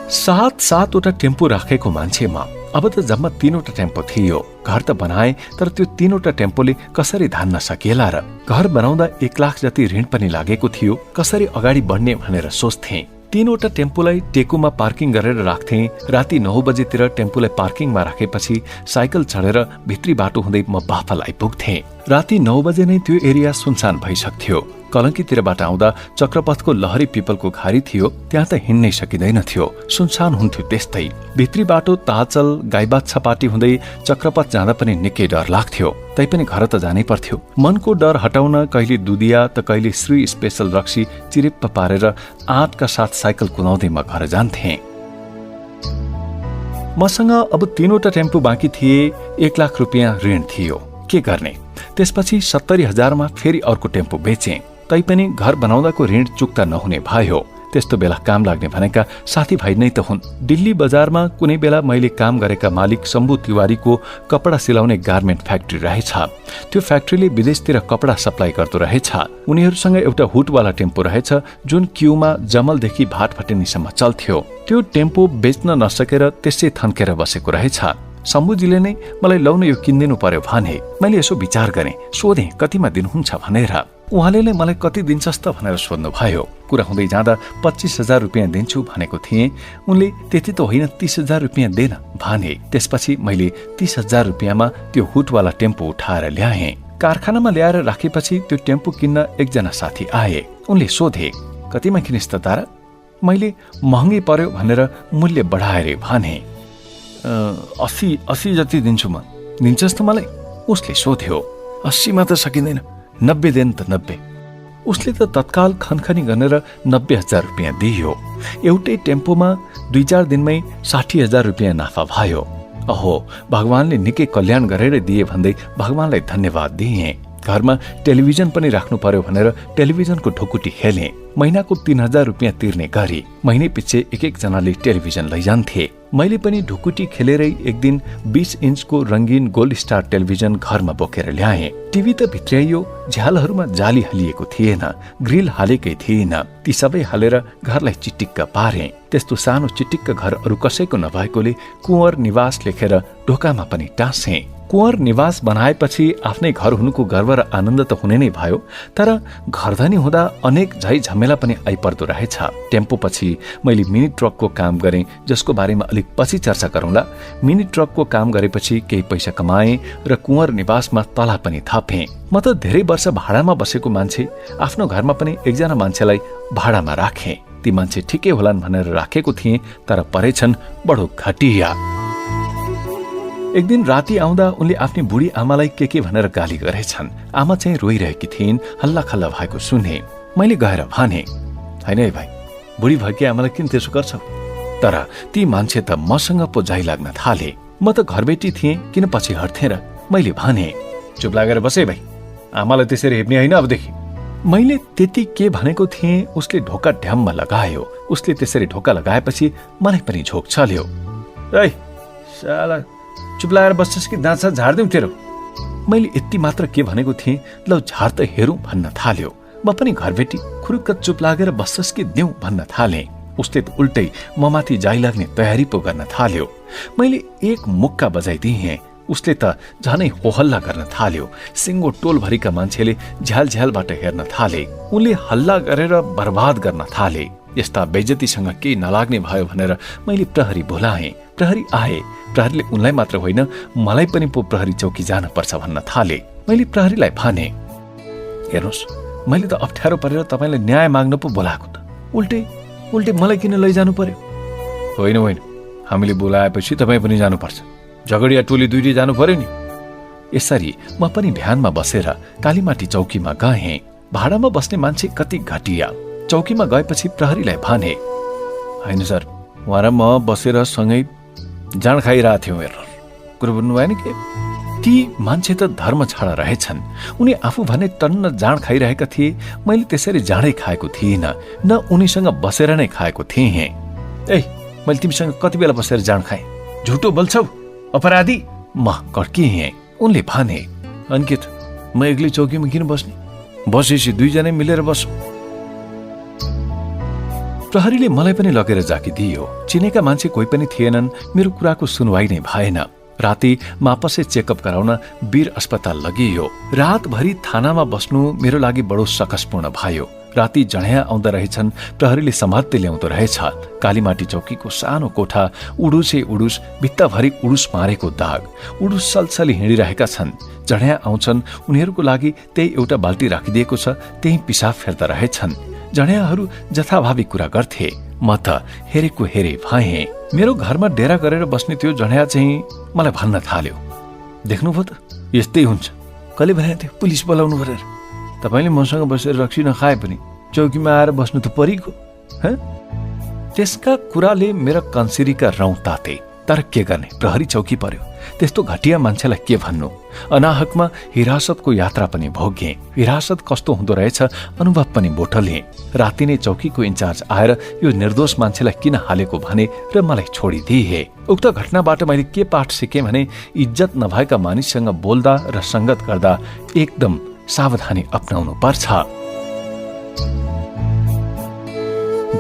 7 वटा टेम्पो राखेको मान्छेमा अब त जम्मा 3 वटा टेम्पो थियो। घर त बनाए, तर त्यो 3 वटा टेम्पोले कसरी धान्न सकेला र? घर बनाउँदा 1 लाख जति ऋण पनि लागेको थियो। कसरी अगाडि बढ्ने भनेर सोच्थे। 3 वटा टेम्पोलाई टेकुमा पार्किङ गरेर राख्थे। राति 9 बजेतिर टेम्पोलाई पार्किङमा राखेपछि साइकल चढेर भित्री बाटो हुँदै म बाफल आइपुग्थे। राति 9 बजे नै त्यो एरिया सुनसान भइसक्थ्यो। कलंकीतिरबाट आउँदा चक्रपथको लहरी पिपलको घारी थियो। त्यहाँ त हिँड्नै सकिँदैन थियो। सुनसान हुन्थ्यो। त्यस्तै भित्री बाटो ताचल गाईबाछा पाटी हुँदै चक्रपथ जाँदा पनि निकै डर लाग्थ्यो। तैपनि घर त जानै पर्थ्यो। मनको डर हटाउन कहिले दुधिया त कहिले श्री स्पेशल रक्सी चिरिप्प पारेर आँटका साथ साइकल कुदाउँदै म घर जान्थे। मसँग अब 3 वटा टेम्पो बाँकी थिए। 1 लाख रुपियाँ ऋण थियो। के गर्ने? त्यसपछि 70,000मा फेरि अर्को टेम्पो बेचे। तैपनि घर बनाउँदाको ऋण चुक्ता नहुने भयो। त्यस्तो बेला काम लाग्ने भनेका साथीभाइ नै त हुन्। दिल्ली बजारमा कुनै बेला मैले काम गरेका मालिक शम्भु तिवारीको कपडा सिलाउने गार्मेन्ट फ्याक्ट्री रहेछ। त्यो फ्याक्ट्रीले विदेशतिर कपडा सप्लाई गर्दो रहेछ। उनीहरूसँग एउटा हुटवाला टेम्पो रहेछ जुन क्यूमा जमलदेखि भाटभटेनीसम्म चल्थ्यो। त्यो टेम्पो बेच्न नसकेर त्यसै थन्केर बसेको रहेछ। शम्भुजीले नै मलाई लाउन यो किनिदिनु पर्यो भने मैले यसो विचार गरेँ, सोधेँ कतिमा दिनुहुन्छ भनेर। उहाँले नै मलाई कति दिन्छस् त भनेर सोध्नु भयो। कुरा हुँदै जाँदा 25,000 रुपियाँ दिन्छु भनेको थिएँ। उनले त्यति त होइन 30,000 रुपियाँ देन भने। त्यसपछि मैले 30,000 रुपियाँमा त्यो हुटवाला टेम्पो उठाएर ल्याएँ। कारखानामा ल्याएर राखेपछि त्यो टेम्पो किन्न एकजना साथी आए। उनले सोधे, कतिमा किनिस् त तारा? मैले महँगी पर्यो भनेर मूल्य बढाएर भने। 80 जति दिन्छु म, दिन्छस् त मलाई? उसले सोध्यो। 80मा त सकिँदैन, 90 देन त 90। उसले त तत्काल खनखनी गरेर 90,000 रुपियाँ दियो। एउटै टेम्पोमा 2-4 दिनमै 60,000 रुपियाँ नाफा भयो। अहो, भगवानले निकै कल्याण गरेर दिए भन्दै भगवानलाई धन्यवाद दिए। घरमा टेलिभिजन पनि राख्नु पर्यो भनेर टेलिभिजनको ढुकुटी खेले। महिनाको 3,000 रुपियाँ तिर्ने गरी महिने पछि एक जनाले टेलिभिजन लैजान्थे। मैले पनि ढुकुटी खेलेरै एक दिन 20 इन्चको रंगीन गोल्ड स्टार टेलिभिजन घरमा बोकेर ल्याएँ। टिभी त भित्र्याइयो, झ्यालहरूमा जाली हालिएको थिएन, ग्रिल हालेकै थिएन। ती सबै हालेर घरलाई चिटिक्क पारे। त्यस्तो सानो चिटिक्क घर अरू कसैको नभएकोले कुँवर निवास लेखेर ढोकामा पनि टाँसे। कुँवर निवास बनाएपछि आफ्नै घर हुनुको गर्व र आनन्द त हुने नै भयो, तर घरधनी हुँदा अनेक झै झमेला पनि आइपर्दो रहेछ। टेम्पो पछि मैले मिनी ट्रकको काम गरेँ, जसको बारेमा अलिक पछि चर्चा गरौँला। मिनी ट्रकको काम गरेपछि केही पैसा कमाएँ र कुँवर निवासमा तला पनि थपेँ। म त धेरै वर्ष भाडामा बसेको मान्छे, आफ्नो घरमा पनि एकजना मान्छेलाई भाडामा राखेँ। ती मान्छे ठिकै होलान् भनेर राखेको थिएँ, तर परेछन् बडो घटिया। एक दिन राति आउँदा उनले आफ्नी बुढी आमालाई के भनेर गाली गरेछन्। आमा चाहिँ रोइरहेकी थिइन्, हल्ला खल्ला भएको सुने। मैले गएर भने, होइन है भाइ, बुढी भएकी आमालाई किन त्यसो गर्छौ? तर ती मान्छे त मसँग पो जाइ लाग्न थाले। म त घरबेटी थिएँ, किन पछि हट्थेँ र? मैले भने, चुप लागेर बसे भाइ, आमालाई त्यसरी हेप्ने होइन अबदेखि। मैले त्यति के भनेको थिएँ, उसले ढोका ढ्याममा लगायो। उसले त्यसरी ढोका लगाएपछि मलाई पनि झोक चल्यो। ऐ साला, चुप लागेर बस्छस् कि दाँत झार्दिउँ तेरो? मैले यति मात्र के भनेको थिएँ, ल झार त हेरौँ भन्न थाल्यो। म पनि घरबेटी खुरुक्क चुप लागेर बस्छस् कि दिउँ भन्न थालेँ। उसले त उल्टै म माथि जाइलाग्ने तयारी पो गर्न थाल्यो। मैले एक मुक्का बजाइदिएँ। उसले त झनै होहल्ला गर्न थाल्यो। सिङ्गो टोलभरिका मान्छेले झ्याल झ्यालबाट हेर्न थाले। उनले हल्ला गरेर बर्बाद गर्न थाले। यस्ता बेइज्जतीसँग केही नलाग्ने भयो भनेर मैले प्रहरी बोलाएँ। प्रहरी आए। प्रहरीले उनलाई मात्र होइन, मलाई पनि पो प्रहरी चौकी जान पर्छ भन्न थाले। मैले प्रहरीलाई भने, हेर्नुहोस्, मैले त अप्ठ्यारो परेर तपाईँलाई न्याय माग्न पो बोलाएको त, उल्टे मलाई किन लैजानु पर्यो? होइन होइन, हामीले बोलाएपछि तपाईँ पनि जानुपर्छ, झगडिया टोली दुईटी जानु पर्यो नि। यसरी म पनि भ्यानमा बसेर कालीमाटी चौकीमा गएँ। भाडामा बस्ने मान्छे कति घटिया। चौकीमा गएपछि प्रहरीलाई भने, होइन सर, उहाँ र म बसेर सँगै जाँड खाइरहेको थियौँ। हेर्नु, कुरो बुझ्नु भएन के? ती मान्छे त धर्म छाडा रहेछन्। उनी आफू भने टन्न जाँड खाइरहेका थिए। मैले त्यसरी जाँडै खाएको थिइनँ, न उनीसँग बसेर नै खाएको थिएँ। ए, मैले तिमीसँग कति बेला बसेर जाँड खाएँ? झुटो बोल्छौ, अपराधी! म कड्किएँ। उनले भने, अङ्कित, म एक्लै चौकीमा किन बस्ने? बसेपछि दुईजनै मिलेर बसौँ। प्रहरीले मलाई पनि लगेर जाकिदियो। चिनेका मान्छे कोही पनि थिएनन्। मेरो कुराको सुनवाई नै भएन। राति मापसे चेकअप गराउन वीर अस्पताल लगियो। रातभरि थानामा बस्नु मेरो लागि बडो सकसपूर्ण भयो। राति जड्या आउँदा रहेछन्, प्रहरीले समात्दै ल्याउँदो रहेछ। कालीमाटी चौकीको सानो कोठा, उडुसे उडुस, भित्ताभरि उडुस मारेको दाग। उडुस सलसली हिँडिरहेका छन्। जड्या आउँछन्, उनीहरूको लागि त्यही एउटा बाल्टी राखिदिएको छ, त्यही पिसाब फेर्दा रहेछन्। जड्याहरू जथाभावी कुरा गर्थे। म त हेरेको हेरे भएँ। मेरो घरमा डेरा गरेर बस्ने त्यो जड्या चाहिँ मलाई भन्न थाल्यो, देख्नुभयो त, यस्तै हुन्छ। कहिले भने थियो पुलिस बोलाउनु गरेर? तपाईँले मसँग बसेर रक्सी नखाए पनि चौकीमा आएर बस्नु त परेको। त्यसका कुराले मेरा कन्सिरीका रौँ ताते। तर के गर्ने, प्रहरी चौकी पर्यो। त्यस्तो घटिया मान्छेलाई के भन्नु? अनाहकमा हिरासतको यात्रा पनि भोगे। हिरासत कस्तो हुँदो रहेछ अनुभव पनि बोटले। राति नै चौकीको इन्चार्ज आएर यो निर्दोष मान्छेलाई किन हालेको भने र मलाई छोडिदिए। उक्त घटनाबाट मैले के पाठ सिकेँ भने, इज्जत नभएका मानिससँग बोल्दा र संगत गर्दा एकदम सावधानी अपनाउनु पर्छ।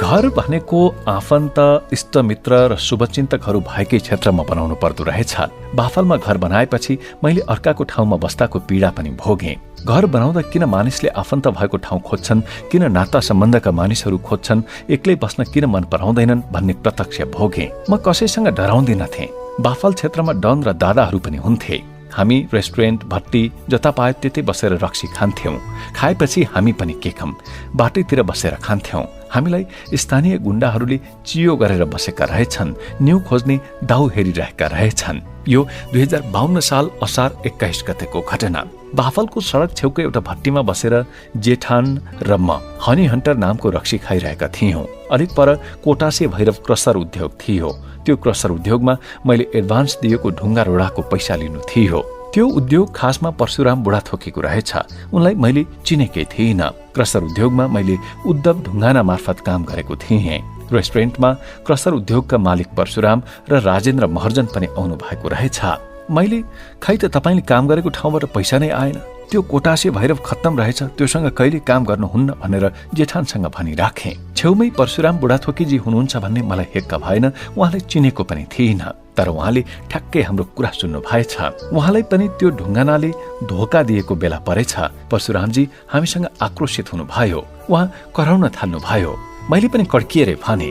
घर भनेको आफन्त, इष्टमित्र र शुभचिन्तकहरू भएकै क्षेत्रमा बनाउनु पर्दो रहेछ। बाफलमा घर बनाएपछि मैले अर्काको ठाउँमा बस्दाको पीडा पनि भोगेँ। घर बनाउँदा किन मानिसले आफन्त भएको ठाउँ खोज्छन्, किन नाता सम्बन्धका मानिसहरू खोज्छन्, एक्लै बस्न किन मन पराउँदैनन् भन्ने प्रत्यक्ष भोगेँ। म कसैसँग डराउँदिनथेँ। बाफल क्षेत्रमा डन र दादाहरू पनि हुन्थे। हामी रेस्टुरेन्ट, भट्टी जता पाए त्यतै बसेर रक्सी खान्थ्यौं। खाएपछि हामी पनि केकम बाटैतिर बसेर खान्थ्यौं। हामीलाई स्थानीय गुण्डाहरूले चियो गरेर बसेका रहेछन्, न्यू खोज्ने दाउ हेरिरहेका रहेछन्। यो 2052 साल असार 21 गतेको घटना। बाफलको सडक छेउको एउटा भट्टीमा बसेर जेठान र म हनी हन्टर नामको रक्सी खाइरहेका थियौं। अलिक पर कोटासे भैरव क्रसर उद्योग थियो। त्यो क्रसर उद्योगमा मैले एडभान्स दिएको ढुङ्गा रोडाको पैसा लिनु थियो। त्यो उद्योग खासमा परशुराम बुढाथोकीको रहेछ। उनलाई मैले चिनेकै थिइनँ। क्रसर उद्योगमा मैले उद्धव ढुङ्गाना मार्फत काम गरेको थिएँ। रेस्टुरेन्टमा क्रसर उद्योगका मालिक परशुराम र राजेन्द्र महर्जन पनि आउनु भएको रहेछ। मैले खै त तपाईँले काम गरेको ठाउँबाट पैसा नै आएन, त्यो कोटासे भैरव खत्तम रहेछ, त्योसँग कहिले काम गर्नुहुन्न भनेर जेठानसँग भनिराखेँ। छेउमै परशुराम बुढाथोकीजी हुनुहुन्छ भन्ने मलाई हेक्का भएन। उहाँलाई चिनेको पनि थिइनँ, तर उहाँले ठ्याक्कै हाम्रो कुरा सुन्नु भएछ। उहाँलाई पनि त्यो ढुङ्गानाले धोका दिएको बेला परेछ। परशुरामजी हामीसँग आक्रोशित हुनुभयो। उहाँ कराउन थाल्नुभयो। मैले पनि कड्किएर भने,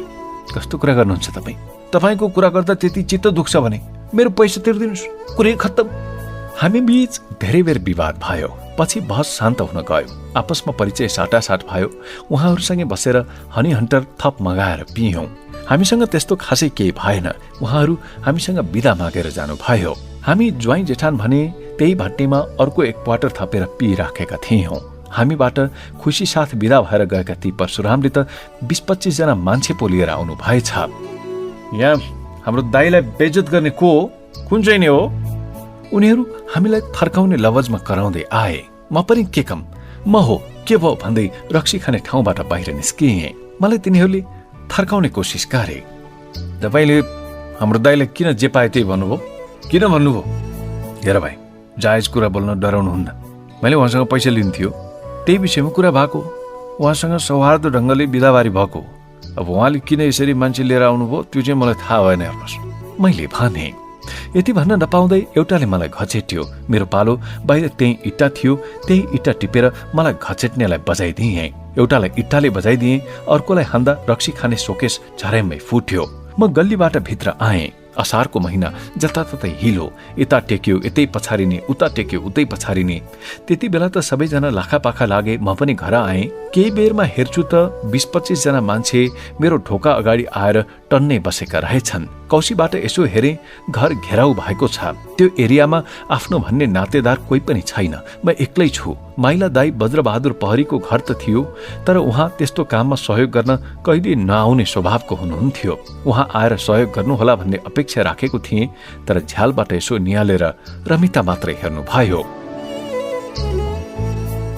कस्तो कुरा गर्नुहुन्छ तपाईँ? तपाईँको कुरा गर्दा त्यति चित्त दुख्छ भने मेरो पैसा तिर्दिनुहोस्, कुरै खत्तम। हामी बीच धेरै बेर विवाद भयो। पछि बहस शान्त हुन गयो। आपसमा परिचय साटासाट भयो। उहाँहरूसँगै बसेर हनी हन्टर थप मगाएर पियौं। हामीसँग त्यस्तो खासै केही भएन। उहाँहरू हामीसँग बिदा मागेर जानुभयो। हामी ज्वाइँ जेठान भने त्यही भट्टीमा अर्को एक क्वार्टर थपेर पिइराखेका थियौं। हामीबाट खुसी साथ बिदा भएर गएका ती परशुरामले त 20-25 जना मान्छे पो लिएर आउनु भएछ। यहाँ हाम्रो दाइलाई बेइज्जत गर्ने को हो? कुन चाहिँ हो? उनीहरू हामीलाई थर्काउने लवजमा कराउँदै आए। म पनि के कम, म हो, के भयो भन्दै रक्सी खाने ठाउँबाट बाहिर निस्किएँ। मलाई तिनीहरूले थर्काउने कोसिस गरे। तपाईँले हाम्रो दाइलाई किन जे पाए त्यही भन्नुभयो? किन भन्नुभयो? हेर भाइ, जायज कुरा बोल्न डराउनुहुन्न। मैले उहाँसँग पैसा लिन्थ्यो, त्यही विषयमा कुरा भएको। उहाँसँग सौहार्द ढङ्गले बिदाबारी भएको। अब उहाँले किन यसरी मान्छे लिएर आउनुभयो त्यो चाहिँ मलाई थाहा भएन। हेर्नुहोस्, मैले भने। यति भन्न नपाउँदै एउटाले मलाई घचेट्यो। मेरो पालो बाहिर त्यही इट्टा थियो। त्यही इट्टा टिपेर मलाई घचेट्नेलाई बजाइदिएँ। एउटालाई इट्टाले बजाइदिएँ, अर्कोलाई हान्दा रक्सी खाने सोकेस झरेमै फुट्यो। म गल्लीबाट भित्र आएँ। असारको महिना जताततै हिलो, यता टेक्यो यतै पछारिने, उता टेक्यो उतै पछारिने। त्यति बेला त सबैजना लाखापाखा लागे। म पनि घर आएँ। केही बेरमा हेर्छु त 20-25 जना मान्छे मेरो ढोका अगाडि आएर टन्नै बसेका रहेछन्। कौशीबाट यसो हेरेँ, घर घेराउ भएको छ। त्यो एरियामा आफ्नो भन्ने नातेदार कोही पनि छैन। म एक्लै छु। माइला दाई वज्रबहादुर पहरीको घर त थियो, तर उहाँ त्यस्तो काममा सहयोग गर्न कहिले नआउने स्वभावको हुनुहुन्थ्यो। उहाँ आएर सहयोग गर्नुहोला भन्ने अपेक्षा राखेको थिएँ, तर झ्यालबाट यसो निहालेर रमिता मात्रै हेर्नुभयो।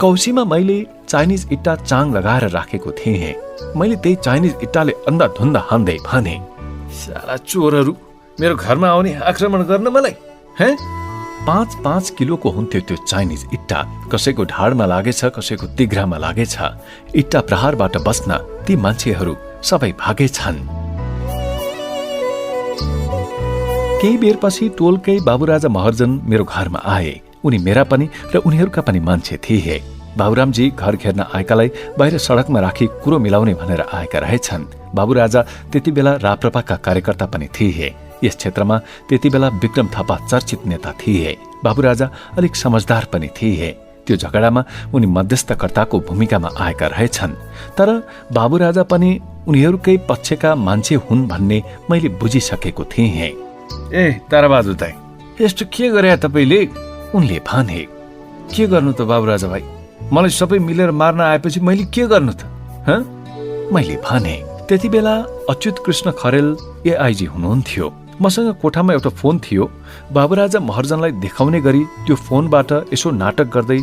कौशीमा मैले चाइनिज इट्टा चाङ लगाएर राखेको थिएँ। मैले त्यही चाइनिज इट्टाले अन्धाधुन्दा हान्दै भने, साला चोरहरू मेरो घरमा आउने आक्रमण गर्न मलाई। 5-5 किलोको हुन्थ्यो त्यो चाइनिज इट्टा। कसैको ढाडमा लागेछ, कसैको तिघ्रामा लागेछ। इट्टा प्रहारबाट बस्न ती मान्छेहरू सबै भागेछन्। केही बेरपछि टोलकै बाबुराजा महर्जन मेरो घरमा आए। उनी मेरा पनि र उनीहरूका पनि मान्छे थिए। बाबुरामजी घर घेर्न आएकालाई बाहिर सडकमा राखी कुरो मिलाउने भनेर आएका रहेछन्। बाबुराजा त्यति बेला राप्रपाका कार्यकर्ता पनि थिए। यस क्षेत्रमा त्यति बेला विक्रम थापा चर्चित नेता थिए। बाबुराजा अलिक समझदार पनि थिए। त्यो झगडामा उनी मध्यस्थकर्ताको भूमिकामा आएका रहेछन्। तर बाबुराजा पनि उनीहरूकै पक्षका मान्छे हुन् भन्ने मैले बुझिसकेको थिएँ। ए ताराबहादुर दाइ, यस्तो के गरे तपाईँले? उनले भने। के गर्नु त बाबुराजा भाइ, मलाई सबै मिलेर मार्न आएपछि मैले के गर्नु त? मैले भने। त्यति बेला अच्युत कृष्ण खरेल एआइजी हुनुहुन्थ्यो। मसँग कोठामा एउटा फोन थियो। बाबुराजा महर्जनलाई देखाउने गरी त्यो फोनबाट यसो नाटक गर्दै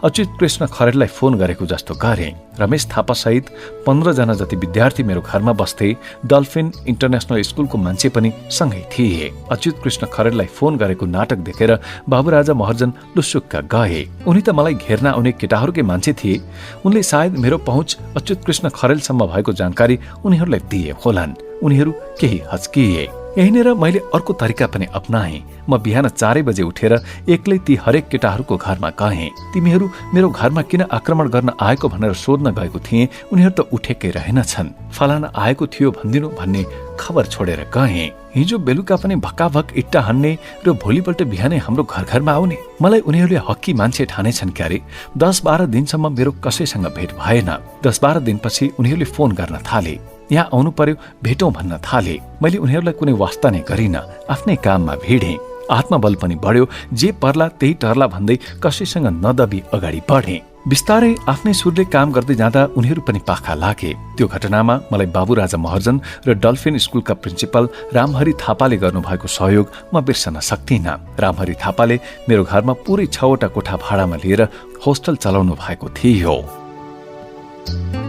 अच्युत कृष्ण खरेललाई फोन गरेको जस्तो गरे। रमेश थापा सहित 15 जना जति विद्यार्थी मेरो घरमा बस्थे। डल्फिन इन्टरनेशनल स्कुलको मान्छे पनि सँगै थिए। अच्युत कृष्ण खरेललाई फोन गरेको नाटक देखेर बाबुराजा महर्जन लुसुक्क गए। उनी त मलाई घेर्न आउने केटाहरूकै मान्छे थिए। उनले सायद मेरो पहुँच अच्युत कृष्ण खरेलसम्म भएको जानकारी उनीहरूलाई दिए होलान्। उनीहरू केही हच्किए। यहीँनिर मैले अर्को तरिका पनि अपनाएँ। म बिहान 4 बजे उठेर एक्लै ती हरेक केटाहरूको घरमा गएँ। तिमीहरू मेरो घरमा किन आक्रमण गर्न आएको भनेर सोध्न गएको थिएँ। उनीहरू त उठेकै रहेनछन्। फलाना आएको थियो भनिदिनु भन्ने खबर छोडेर गएँ। हिजो बेलुका पनि भक्काभक इट्टा हान्ने र भोलिपल्ट बिहानै हाम्रो घर घरमा आउने। मलाई उनीहरूले हक्की मान्छे ठानेछन् क्यारे। 10-12 दिनसम्म मेरो कसैसँग भेट भएन। 10-12 दिनपछि उनीहरूले फोन गर्न थाले। यहाँ आउनु पर्यो, भेटौँ भन्न थाले। मैले उनीहरूलाई कुनै वास्ता नै गरिन, आफ्नै काममा भिडेँ। आत्मबल पनि बढ्यो। जे पर्ला त्यही टर्ला भन्दै कसैसँग नदबी अगाडि बढेँ। बिस्तारै आफ्नै सुरले काम गर्दै जाँदा उनीहरू पनि पाखा लागे। त्यो घटनामा मलाई बाबुराजा महर्जन र डल्फिन स्कुलका प्रिन्सिपल रामहरि थापाले गर्नुभएको सहयोग म बिर्सन सक्दिनँ। रामहरि थापाले मेरो घरमा पुरै 6 वटा कोठा भाडामा लिएर होस्टल चलाउनु भएको थियो।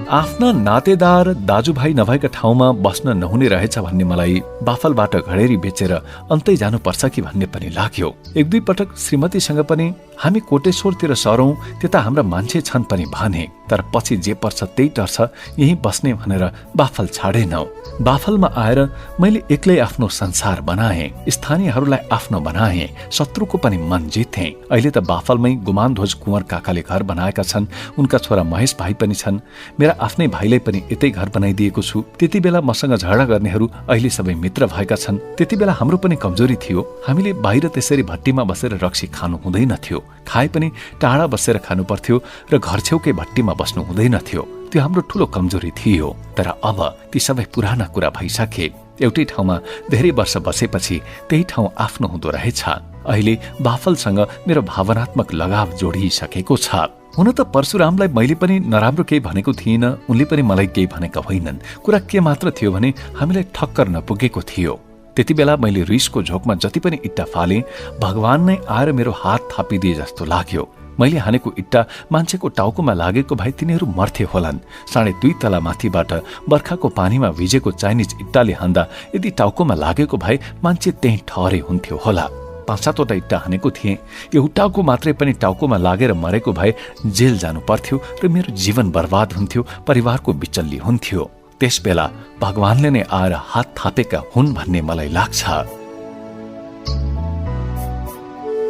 आफ्ना नातेदार दाजुभाइ नभएका ठाउँमा बस्न नहुने रहेछ भन्ने मलाई बाफलबाट घडेरी बेचेर अन्तै जानुपर्छ कि भन्ने पनि लाग्यो। 1-2 पटक श्रीमतीसँग पनि हामी कोटेश्वरतिर सरौं, त्यता हाम्रा मान्छे छन् पनि भने। तर पछि जे पर्छ त्यही टर्छ, यही बस्ने भनेर बाफल छाडेनौ। बाफलमा आएर मैले एक्लै आफ्नो संसार बनाएँ। स्थानीयहरूलाई आफ्नो बनाएँ। शत्रुको पनि मन जितेँ। अहिले त बाफलमै गुमानध्वज कुँवर काकाले घर बनाएका छन्। उनका छोरा महेश भाइ पनि छन्। मेरा आफ्नै भाइलाई पनि यतै घर बनाइदिएको छु। त्यति बेला मसँग झगडा गर्नेहरू अहिले सबै मित्र भएका छन्। त्यति बेला हाम्रो पनि कमजोरी थियो। हामीले बाहिर त्यसरी भट्टीमा बसेर रक्सी खानु हुँदैन थियो। खाए पनि टाढा बसेर खानु पर्थ्यो र घर छेउकै भट्टीमा बस्नु हुँदैन थियो। त्यो हाम्रो ठूलो कमजोरी थियो। तर अब ती सबै पुराना कुरा भइसके। एउटै ठाउँमा धेरै वर्ष बसेपछि त्यही ठाउँ आफ्नो हुँदो रहेछ। अहिले बाफलसँग मेरो भावनात्मक लगाव जोडिसकेको छ। हुन त परशुरामलाई मैले पनि नराम्रो केही भनेको थिइनँ, उनले पनि मलाई केही भनेका होइनन्। कुरा के मात्र थियो भने हामीलाई ठक्कर नपुगेको थियो। त्यति बेला मैले रिसको झोकमा जति पनि इट्टा फालेँ, भगवान नै आएर मेरो हात थापिदिए जस्तो लाग्यो। मैले हानेको इट्टा मान्छेको टाउकोमा लागेको भए तिनीहरू मर्थे होलान्। 2.5 तला माथिबाट बर्खाको पानीमा भिजेको चाइनिज इट्टाले हान्दा यदि टाउकोमा लागेको भए मान्छे त्यही ठहरे हुन्थ्यो होला। 5-7 वटा इट्टा हानेको थिएँ। एउटाको मात्रै पनि टाउकोमा लागेर मरेको भए जेल जानु पर्थ्यो र मेरो जीवन बर्बाद हुन्थ्यो, परिवारको बिचल्ली हुन्थ्यो। त्यस बेला भगवानले नै आएर हात थापेका हुन् भन्ने मलाई लाग्छ।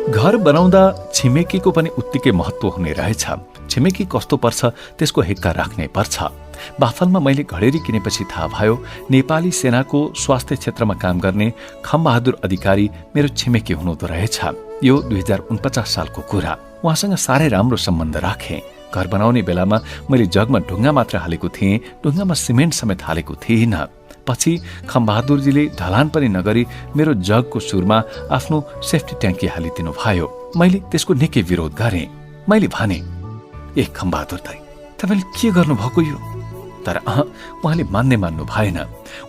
घर बनाउँदा छिमेकीको पनि उत्तिकै महत्व हुने रहेछ। छिमेकी कस्तो पर्छ त्यसको हेक्का राख्नै पर्छ। बाफलमा मैले घडेरी किनेपछि थाहा भयो नेपाली सेनाको स्वास्थ्य क्षेत्रमा काम गर्ने खमबहादुर अधिकारी मेरो छिमेकी हुनुहुँदो रहेछ। यो 2049 सालको कुरा। उहाँसँग साह्रै राम्रो सम्बन्ध राखेँ। घर बनाउने बेलामा मैले जगमा ढुङ्गा मात्र हालेको थिएँ, ढुङ्गामा सिमेन्ट समेत हालेको थिइनँ। पछि खमबहादुरजीले ढलान पनि नगरी मेरो जगको सुरमा आफ्नो सेफ्टी ट्याङ्की हालिदिनु भयो। मैले त्यसको निकै विरोध गरेँ। मैले भने, ए खमबहादुर दाइ, तपाईँले के गर्नुभएको यो? तर उहाँले मान्नु भएन।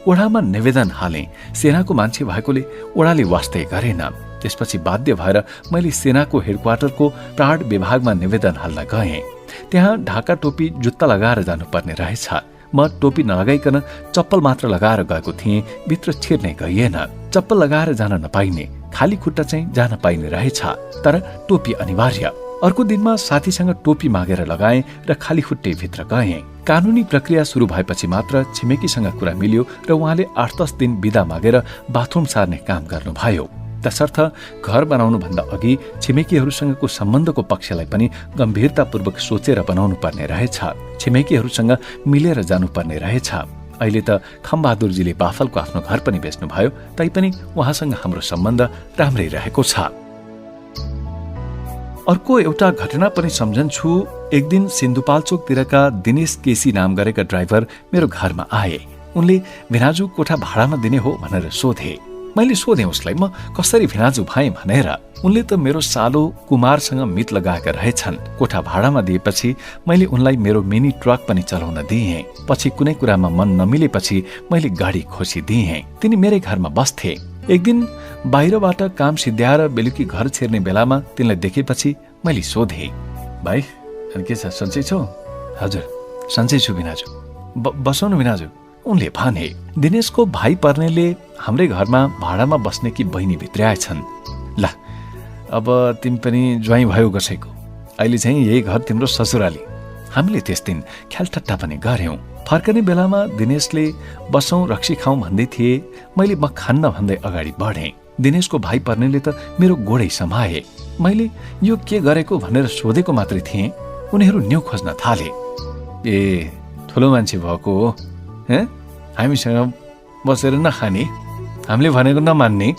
ओडामा निवेदन हालेँ। सेनाको मान्छे भएकोले ओडाले वास्तै गरेन। त्यसपछि बाध्य भएर मैले सेनाको हेडक्वार्टरको प्राण विभागमा निवेदन हाल्न गएँ। त्यहाँ ढाका टोपी जुत्ता लगाएर जानुपर्ने रहेछ। म टोपी नलगाइकन चप्पल मात्र लगाएर गएको थिएँ। भित्र छिर्नै गइएन। चप्पल लगाएर जान नपाइने, खाली खुट्टा चाहिँ जान पाइने रहेछ, तर टोपी अनिवार्य। अर्को दिनमा साथीसँग टोपी मागेर लगाएँ र खाली खुट्टै भित्र गएँ। कानुनी प्रक्रिया सुरु भएपछि मात्र छिमेकीसँग कुरा मिल्यो र उहाँले 8-10 दिन बिदा मागेर बाथरुम सार्ने काम गर्नुभयो। तसर्थ घर बनाउनुभन्दा अघि छिमेकीहरूसँगको सम्बन्धको पक्षलाई पनि गम्भीरतापूर्वक सोचेर बनाउनु पर्ने रहेछ। छिमेकीहरूसँग मिलेर जानुपर्ने रहेछ। अहिले त खमबहादुरजीले बाफलको आफ्नो घर पनि बेच्नुभयो, तैपनि उहाँसँग हाम्रो सम्बन्ध राम्रै रहेको छ। अर्को एउटा घटना पनि सम्झन्छु। एक दिन सिन्धुपाल्चोकतिरका दिनेश केसी नाम गरेका ड्राइभर मेरो घरमा आए। उनले भिनाजु कोठा भाडामा दिने हो भनेर सोधे। मैले सोधेँ उसलाई म कसरी भिनाजु भएँ भनेर। उनले त मेरो सालो कुमारसँग मित लगाएका रहेछन्। कोठा भाडामा दिएपछि मैले उनलाई मेरो मिनी ट्रक पनि चलाउन दिएँ। पछि कुनै कुरामा मन नमिलेपछि मैले गाडी खोसिदिएँ। तिनी मेरै घरमा बस्थे। एक दिन बाहिरबाट काम सिद्ध्याएर बेलुकी घर छिर्ने बेलामा तिनलाई देखेपछि मैले सोधे, भाइ अनि के छ, सन्चै छौ? हजुर सन्चै छु बिनाजु, बसौँ न बिनाजु। उनले भने, दिनेशको भाइ पर्नेले हाम्रै घरमा भाडामा बस्ने कि बहिनी भित्र्याएछन्। ल अब तिमी पनि ज्वाइँ भयो कसैको, अहिले चाहिँ यही घर तिम्रो ससुराली। हामीले त्यस दिन ख्यालठट्टा पनि गर्यौं। फर्कने बेलामा दिनेशले बसौँ रक्सी खाउँ भन्दै थिए। मैले म खान्न भन्दै अगाडि बढेँ। दिनेशको भाइ पर्नेले त मेरो गोडै समाए। मैले यो के गरेको भनेर सोधेको मात्रै थिएँ। उनीहरू न्यु खोज्न थाले। ए ठुलो मान्छे भएको हो, हामीसँग बसेर नखाने, हामीले भनेको नमान्ने।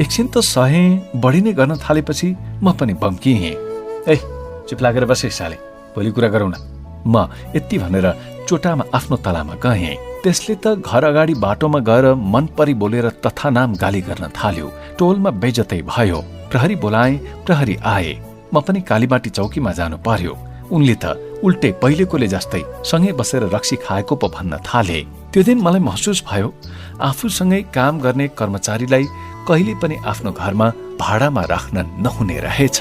एकछिन त सहे, बढी नै गर्न थालेपछि म पनि बम्किएँ। ए चुप लागेर बसे साले, भोलि कुरा गरौँ न। म यति भनेर चोटामा आफ्नो तलामा गएँ। त्यसले त घर अगाडि बाटोमा गएर मन परी बोलेर तथानाम गाली गर्न थाल्यो। टोलमा बेइज्जतै भयो। प्रहरी बोलाए, प्रहरी आए। म पनि कालीबाटी चौकीमा जानु पर्यो। उनले त उल्टे पहिलेकोले जस्तै सँगै बसेर रक्सी खाएको पो भन्न थाले। त्यो दिन मलाई महसुस भयो, आफूसँगै काम गर्ने कर्मचारीलाई कहिले पनि आफ्नो घरमा भाडामा राख्न नहुने रहेछ।